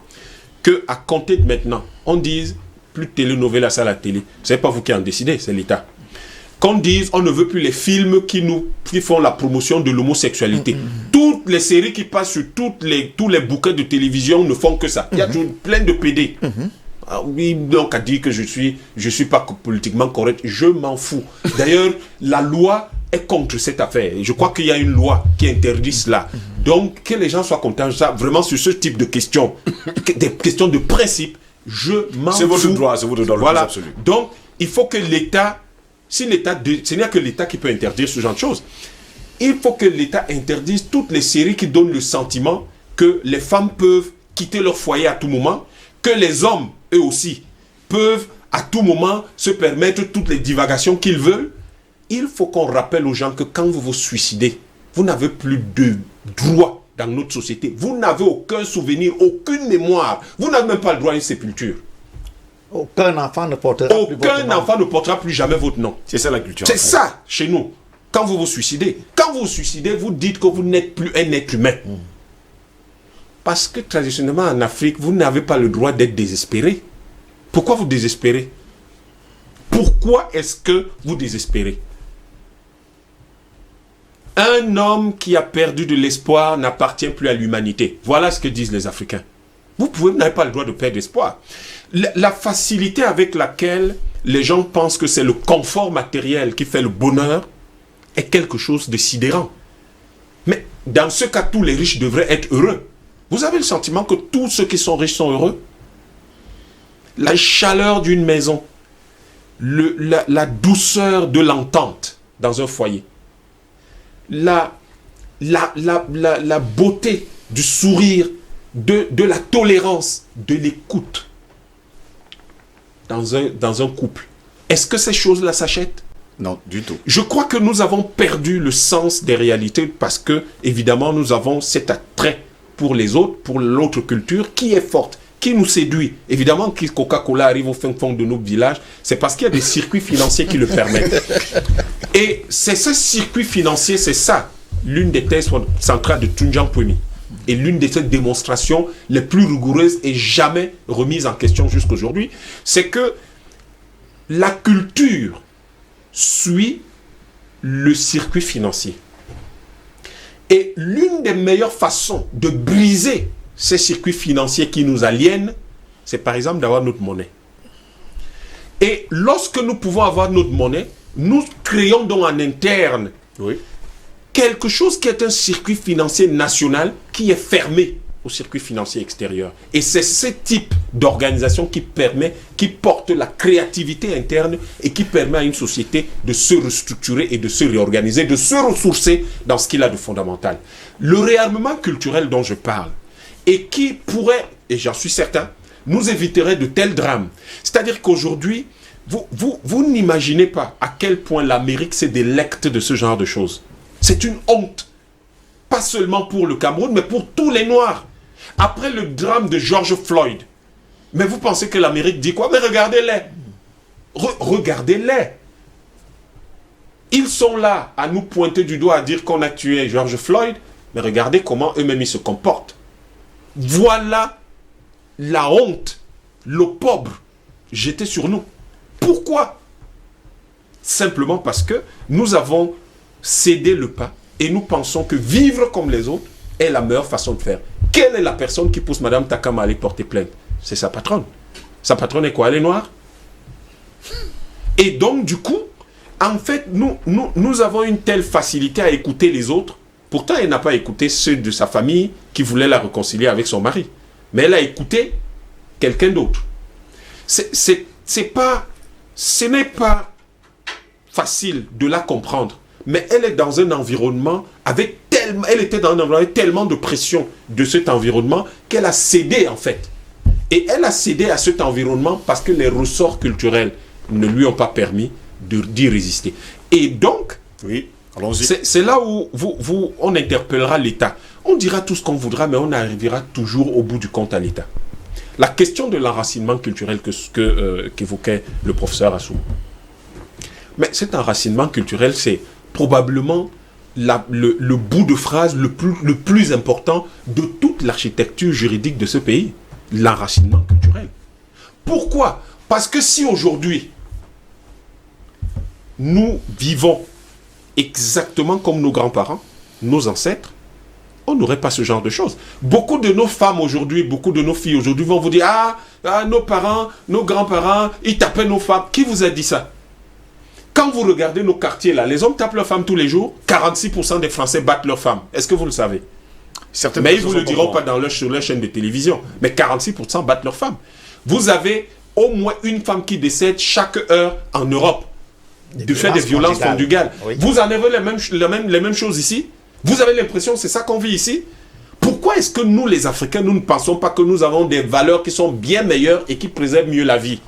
Speaker 4: qu'à compter de maintenant, on dise plus de telenovelas à la télé. Ce n'est pas vous qui en décidez, c'est l'État. Qu'on dise on ne veut plus les films qui font la promotion de l'homosexualité. Toutes les séries qui passent sur tous les bouquets de télévision ne font que ça. Il y a toujours plein de PD. Ah oui, donc à dire que je suis pas politiquement correct, je m'en fous. D'ailleurs, la loi est contre cette affaire. Je crois qu'il y a une loi qui interdit cela. Donc, que les gens soient contents, ça, vraiment sur ce type de questions, des questions de principe, je m'en fous.
Speaker 1: C'est votre droit, c'est votre droit.
Speaker 4: Voilà. Donc, il faut que l'État, ce n'est que l'État qui peut interdire ce genre de choses. Il faut que l'État interdise toutes les séries qui donnent le sentiment que les femmes peuvent quitter leur foyer à tout moment, que les hommes, eux aussi, peuvent à tout moment se permettre toutes les divagations qu'ils veulent. Il faut qu'on rappelle aux gens que quand vous vous suicidez, vous n'avez plus de droit dans notre société. Vous n'avez aucun souvenir, aucune mémoire. Vous n'avez même pas le droit à une sépulture.
Speaker 3: Aucun enfant ne portera plus jamais votre nom.
Speaker 1: C'est ça la culture.
Speaker 4: C'est ça, chez nous. Quand vous vous suicidez, vous dites que vous n'êtes plus un être humain. Parce que traditionnellement en Afrique, vous n'avez pas le droit d'être désespéré. Pourquoi vous désespérez? Pourquoi est-ce que vous désespérez? Un homme qui a perdu de l'espoir n'appartient plus à l'humanité. Voilà ce que disent les Africains. Vous n'avez pas le droit de perdre espoir. La facilité avec laquelle les gens pensent que c'est le confort matériel qui fait le bonheur est quelque chose de sidérant. Mais dans ce cas, tous les riches devraient être heureux. Vous avez le sentiment que tous ceux qui sont riches sont heureux? La chaleur d'une maison, la douceur de l'entente dans un foyer, la beauté du sourire, de la tolérance, de l'écoute dans un couple. Est-ce que ces choses-là s'achètent?
Speaker 1: Non, du tout.
Speaker 4: Je crois que nous avons perdu le sens des réalités parce que, évidemment, nous avons cet attrait pour les autres, pour l'autre culture qui est forte, qui nous séduit. Évidemment, que Coca-Cola arrive au fin fond de nos villages, c'est parce qu'il y a des circuits financiers qui le permettent. Et c'est ce circuit financier, c'est ça, l'une des thèses centrales de Tunjang Pwemi. Et l'une des démonstrations les plus rigoureuses et jamais remises en question jusqu'aujourd'hui, c'est que la culture suit le circuit financier. Et l'une des meilleures façons de briser ces circuits financiers qui nous aliènent, c'est par exemple d'avoir notre monnaie. Et lorsque nous pouvons avoir notre monnaie, nous créons donc en interne quelque chose qui est un circuit financier national qui est fermé au circuit financier extérieur. Et c'est ce type d'organisation qui porte la créativité interne et qui permet à une société de se restructurer et de se réorganiser, de se ressourcer dans ce qu'il a de fondamental. Le réarmement culturel dont je parle, et qui pourrait, et j'en suis certain, nous éviterait de tels drames. C'est-à-dire qu'aujourd'hui, vous n'imaginez pas à quel point l'Amérique se délecte de ce genre de choses. C'est une honte. Pas seulement pour le Cameroun, mais pour tous les Noirs. Après le drame de George Floyd, mais vous pensez que l'Amérique dit quoi? Mais regardez-les. Regardez-les. Ils sont là à nous pointer du doigt, à dire qu'on a tué George Floyd, mais regardez comment eux-mêmes ils se comportent. Voilà la honte, l'opprobre jeté sur nous. Pourquoi? Simplement parce que nous avons cédé le pas et nous pensons que vivre comme les autres est la meilleure façon de faire. Quelle est la personne qui pousse Madame Takam à aller porter plainte? C'est sa patronne. Sa patronne est quoi? Elle est noire. Et donc, du coup, en fait, nous avons une telle facilité à écouter les autres. Pourtant, elle n'a pas écouté ceux de sa famille qui voulaient la réconcilier avec son mari. Mais elle a écouté quelqu'un d'autre. Ce n'est pas facile de la comprendre. Mais elle est dans un environnement elle était dans un environnement avec tellement de pression de cet environnement qu'elle a cédé en fait. Et elle a cédé à cet environnement parce que les ressorts culturels ne lui ont pas permis d'y résister. Et donc,
Speaker 1: oui, allons-y.
Speaker 4: C'est là où on interpellera l'État. On dira tout ce qu'on voudra, mais on arrivera toujours au bout du compte à l'État. La question de l'enracinement culturel qu'évoquait le professeur Assou. Mais cet enracinement culturel, c'est probablement le bout de phrase le plus important de toute l'architecture juridique de ce pays. L'enracinement culturel. Pourquoi? Parce que si aujourd'hui, nous vivons exactement comme nos grands-parents, nos ancêtres, on n'aurait pas ce genre de choses. Beaucoup de nos femmes aujourd'hui, beaucoup de nos filles aujourd'hui vont vous dire « Ah, nos parents, nos grands-parents, ils tapaient nos femmes. » Qui vous a dit ça? Quand vous regardez nos quartiers là, les hommes tapent leurs femmes tous les jours, 46% des Français battent leurs femmes. Est-ce que vous le savez? Mais ils ne vous le diront pas sur leur chaîne de télévision. Mais 46% battent leurs femmes. Vous avez au moins une femme qui décède chaque heure en Europe du fait des violences conjugales. Oui. Vous en avez les mêmes choses ici? Vous avez l'impression que c'est ça qu'on vit ici? Pourquoi est-ce que nous, les Africains, nous ne pensons pas que nous avons des valeurs qui sont bien meilleures et qui préservent mieux la vie?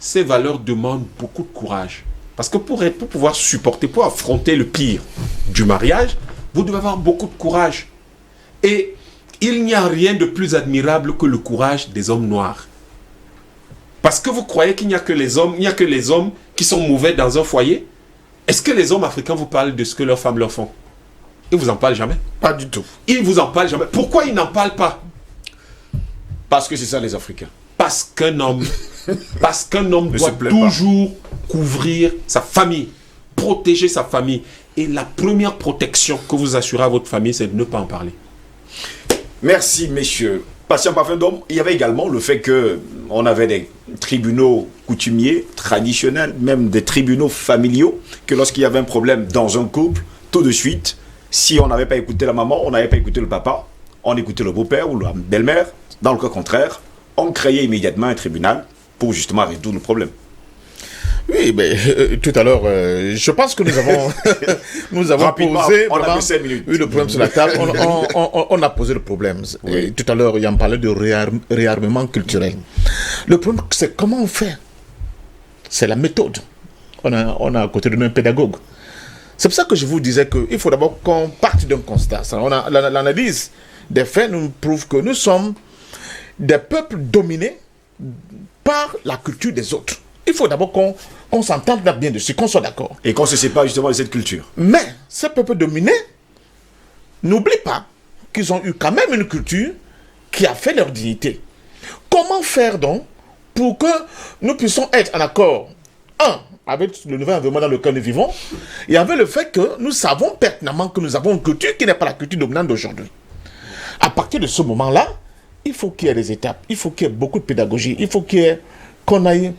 Speaker 4: Ces valeurs demandent beaucoup de courage. Parce que pour pouvoir supporter, pour affronter le pire du mariage, vous devez avoir beaucoup de courage. Et il n'y a rien de plus admirable que le courage des hommes noirs. Parce que vous croyez qu'il n'y a que les hommes qui sont mauvais dans un foyer? Est-ce que les hommes africains vous parlent de ce que leurs femmes leur font? Ils ne vous en parlent jamais.
Speaker 1: Pas du tout.
Speaker 4: Ils ne vous en parlent jamais. Pourquoi ils n'en parlent pas?
Speaker 1: Parce que c'est ça les Africains.
Speaker 4: Parce qu'un homme doit toujours couvrir sa famille, protéger sa famille. Et la première protection que vous assurez à votre famille, c'est de ne pas en parler.
Speaker 1: Merci, messieurs. Patient Parfum d'Homme, il y avait également le fait qu'on avait des tribunaux coutumiers, traditionnels, même des tribunaux familiaux, que lorsqu'il y avait un problème dans un couple, tout de suite, si on n'avait pas écouté la maman, on n'avait pas écouté le papa, on écoutait le beau-père ou la belle-mère. Dans le cas contraire, on créait immédiatement un tribunal pour justement résoudre le problème.
Speaker 2: Oui, mais tout à l'heure, je pense que nous avons posé
Speaker 1: on a 5 minutes.
Speaker 2: Oui, le problème sur la table. On a posé le problème. Oui. Et tout à l'heure, il en parlait de réarmement culturel. Le problème, c'est comment on fait. C'est la méthode. On a à côté de nous un pédagogue. C'est pour ça que je vous disais qu'il faut d'abord qu'on parte d'un constat. L'analyse des faits nous prouve que nous sommes des peuples dominés par la culture des autres. Il faut d'abord qu'on s'entende bien dessus, qu'on soit d'accord.
Speaker 1: Et qu'on se sépare justement de cette culture.
Speaker 2: Mais ces peuples dominés, n'oublie pas qu'ils ont eu quand même une culture qui a fait leur dignité. Comment faire donc pour que nous puissions être en accord, avec le nouvel environnement dans lequel nous vivons, et avec le fait que nous savons pertinemment que nous avons une culture qui n'est pas la culture dominante d'aujourd'hui. À partir de ce moment-là, il faut qu'il y ait des étapes, il faut qu'il y ait beaucoup de pédagogie, il faut qu'on aille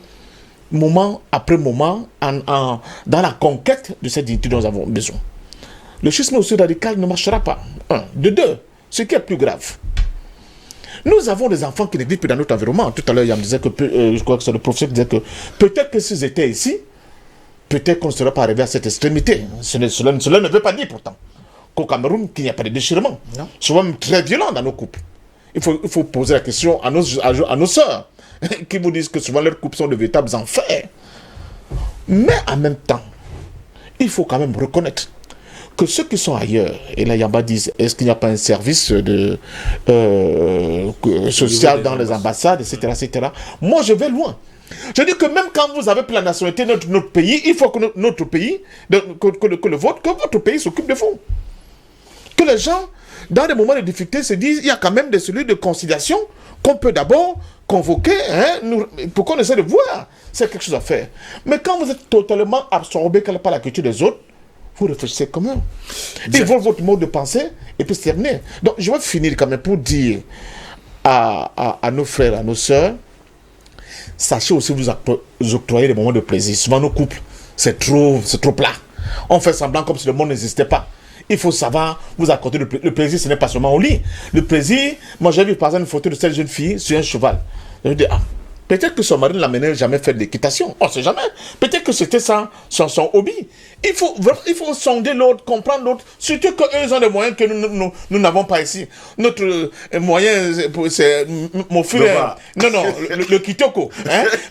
Speaker 2: moment après moment dans la conquête de cette dignité dont nous avons besoin. Le schisme aussi radical ne marchera pas. De deux, ce qui est plus grave. Nous avons des enfants qui ne vivent plus dans notre environnement. Tout à l'heure, il me disait que, je crois que c'est le professeur qui disait que peut-être que s'ils étaient ici, peut-être qu'on ne serait pas arrivé à cette extrémité. Cela ne veut pas dire pourtant qu'au Cameroun, qu'il n'y a pas de déchirement. Souvent même très violent dans nos couples. Il faut poser la question à nos sœurs, qui vous disent que souvent leurs couples sont de véritables enfers. Mais en même temps, il faut quand même reconnaître que ceux qui sont ailleurs, et là Yamba dit, est-ce qu'il n'y a pas un service de social dans les ambassades, etc. Moi, je vais loin. Je dis que même quand vous avez pris la nationalité de notre pays, il faut que notre pays, que votre pays s'occupe de vous. Que les gens, dans des moments de difficulté, se disent, il y a quand même des cellules de conciliation qu'on peut d'abord convoquer, pour qu'on essaie de voir. C'est quelque chose à faire. Mais quand vous êtes totalement absorbé par la culture des autres, vous réfléchissez comme eux. Ils volent votre mode de pensée et puis c'est terminé. Donc je vais finir quand même pour dire à nos frères, à nos sœurs, sachez aussi vous octroyer des moments de plaisir. Souvent nos couples, c'est trop plat. On fait semblant comme si le monde n'existait pas. Il faut savoir vous accorder le plaisir, ce n'est pas seulement au lit. Le plaisir, moi j'ai vu par exemple une photo de cette jeune fille sur un cheval. Je me dis, peut-être que son mari ne l'amenait jamais faire de l'équitation. On ne sait jamais. Peut-être que c'était ça, son hobby. Il faut sonder l'autre, comprendre l'autre. Surtout qu'eux ont des moyens que nous n'avons pas ici. Notre moyen, c'est mon frère. Non, le kitoko.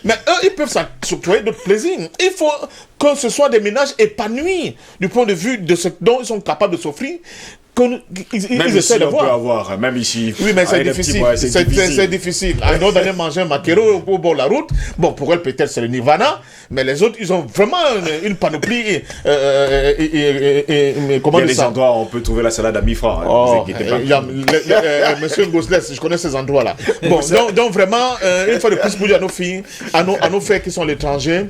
Speaker 2: Mais eux, ils peuvent s'octroyer d'autres plaisirs. Il faut que ce soit des ménages épanouis du point de vue de ce dont ils sont capables de s'offrir.
Speaker 1: Ils essaient de voir. On peut avoir, même ici.
Speaker 2: Oui, mais c'est difficile. C'est difficile. Alors, d'aller manger un maquereau au bord de la route, bon, pour elle, peut-être c'est le nirvana, mais les autres, ils ont vraiment une panoplie.
Speaker 1: Comment il y a des endroits où on peut trouver la salade à mi-franc.
Speaker 2: Monsieur Ngosles, je connais ces endroits-là. Bon, donc vraiment, une fois de plus, pour dire à nos filles, à nos frères qui sont à l'étranger,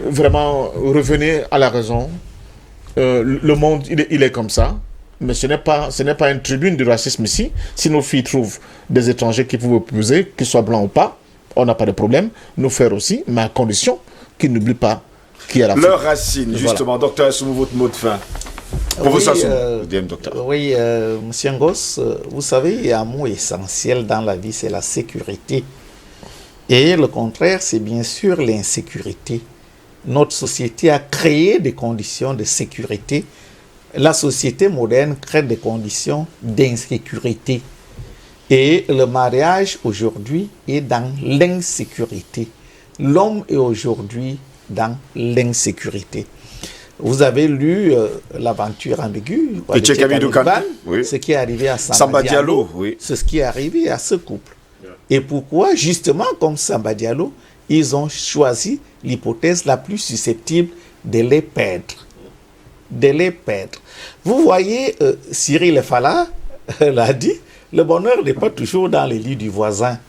Speaker 2: vraiment, revenez à la raison. Le monde, il est comme ça. Mais ce n'est pas une tribune de racisme ici. Si nos filles trouvent des étrangers qui peuvent épouser, qu'ils soient blancs ou pas, on n'a pas de problème. Nos frères aussi, mais à condition qu'ils n'oublient pas qui est la
Speaker 1: leur racine, justement. Docteur Assoumou, votre mot de fin. Professeur
Speaker 3: Oui, monsieur Ngos, vous savez, il y a un mot essentiel dans la vie, c'est la sécurité. Et le contraire, c'est bien sûr l'insécurité. Notre société a créé des conditions de sécurité. La société moderne crée des conditions d'insécurité. Et le mariage aujourd'hui est dans l'insécurité. L'homme est aujourd'hui dans l'insécurité. Vous avez lu l'aventure ambiguë, ce qui est arrivé à Samba Diallo, c'est ce qui est arrivé à ce couple. Et pourquoi, justement, comme Samba Diallo, ils ont choisi l'hypothèse la plus susceptible de les perdre. Vous voyez, Cyril Fala l'a dit, le bonheur n'est pas toujours dans les lits du voisin.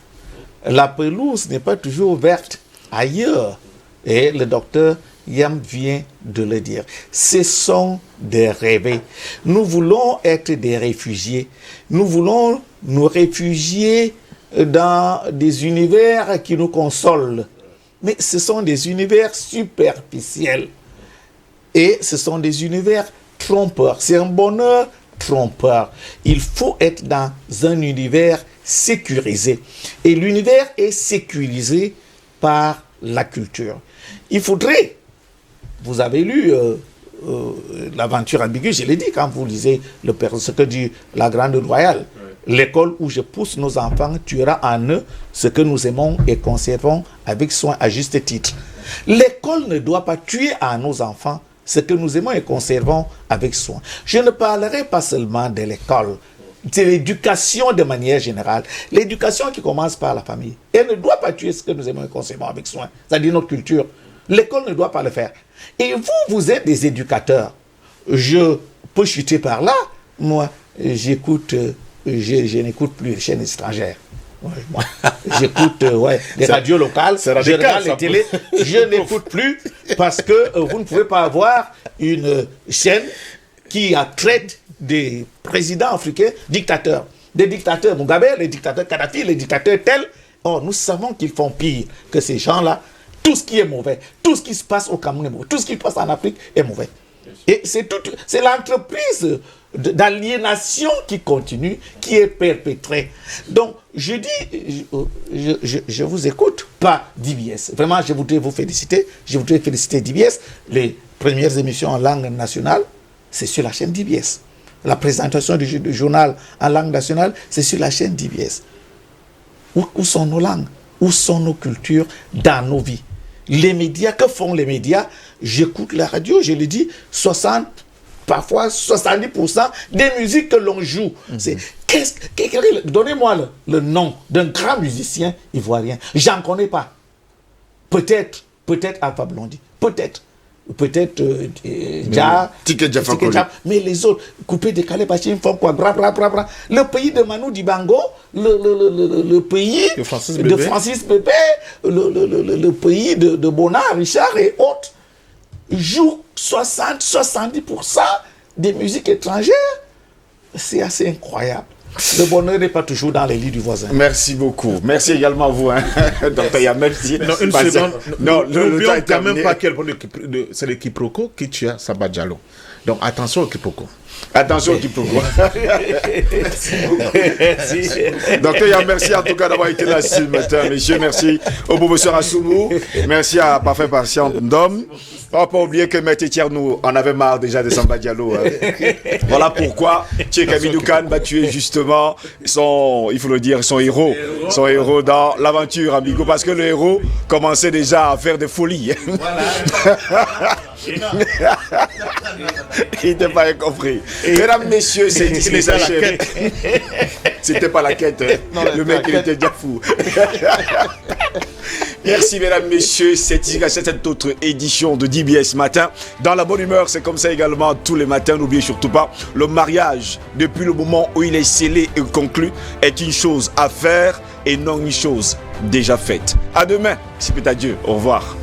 Speaker 3: La pelouse n'est pas toujours verte ailleurs. Et le docteur Yam vient de le dire. Ce sont des rêves. Nous voulons être des réfugiés. Nous voulons nous réfugier dans des univers qui nous consolent. Mais ce sont des univers superficiels. Et ce sont des univers trompeurs. C'est un bonheur trompeur. Il faut être dans un univers sécurisé. Et l'univers est sécurisé par la culture. Il faudrait, vous avez lu l'aventure ambiguë, je l'ai dit quand vous lisez ce que dit la Grande Royale. L'école où je pousse nos enfants tuera en eux ce que nous aimons et conservons avec soin à juste titre. L'école ne doit pas tuer à nos enfants ce que nous aimons et conservons avec soin. Je ne parlerai pas seulement de l'école, de l'éducation de manière générale. L'éducation qui commence par la famille. Elle ne doit pas tuer ce que nous aimons et conservons avec soin. C'est-à-dire notre culture. L'école ne doit pas le faire. Et vous êtes des éducateurs. Je peux chuter par là. Moi, j'écoute, je n'écoute plus les chaînes étrangères. J'écoute les radios locales, je regarde les télés, je n'écoute plus parce que vous ne pouvez pas avoir une chaîne qui traite des présidents africains dictateurs. Des dictateurs Mugabe, les dictateurs Kadhafi, les dictateurs tels. Or, nous savons qu'ils font pire que ces gens-là. Tout ce qui est mauvais, tout ce qui se passe au Cameroun est mauvais, tout ce qui se passe en Afrique est mauvais. Et c'est l'entreprise d'aliénation qui continue, qui est perpétrée. Donc, je dis, je vous écoute, pas DBS. Vraiment, je voudrais vous féliciter. Je voudrais féliciter DBS. Les premières émissions en langue nationale, c'est sur la chaîne DBS. La présentation du journal en langue nationale, c'est sur la chaîne DBS. Où sont nos langues? Où sont nos cultures dans nos vies? Les médias, que font les médias? J'écoute la radio, je l'ai dit, 60 parfois 70% des musiques que l'on joue. Donnez-moi le nom d'un grand musicien ivoirien. J'en connais pas. Peut-être Alpha Blondy. Peut-être
Speaker 1: Ticket Jaffa.
Speaker 3: Mais les autres, coupé, décalé, bachim, font quoi, bra. Le pays de Manu Dibango, le pays de Francis Bébé, le pays de Bonnard, Richard et autres, jouent 60-70% des musiques étrangères. C'est assez incroyable. Le bonheur n'est pas toujours dans les lits du voisin.
Speaker 1: Merci beaucoup. Merci également à vous. Docteur Yam, merci.
Speaker 2: Non, une seconde. Non, le temps est quand même pas c'est le quiproquo qui tue Samba Diallo. Donc attention au quiproquo.
Speaker 1: Attention au quiproquo. Docteur Yam, merci en tout cas d'avoir été là ce matin. Messieurs, merci au professeur Assoumou. Merci à Parfait Patient d'Homme. On va pas oublier que Maître Tiernou en avait marre déjà de Samba Diallo. Voilà pourquoi Tchèque Kane va tuer justement il faut le dire, son héros dans l'aventure Amigo, parce que le héros commençait déjà à faire des folies. Voilà. Il n'était pas compris. Mesdames, messieurs, c'est Disney s'achève. C'était pas la quête. Non, le mec, il était déjà fou. Merci, mesdames, messieurs. C'est cette autre édition de DBS Matin. Dans la bonne humeur, c'est comme ça également tous les matins. N'oubliez surtout pas, le mariage, depuis le moment où il est scellé et conclu, est une chose à faire et non une chose déjà faite. À demain, si peut à Dieu. Au revoir.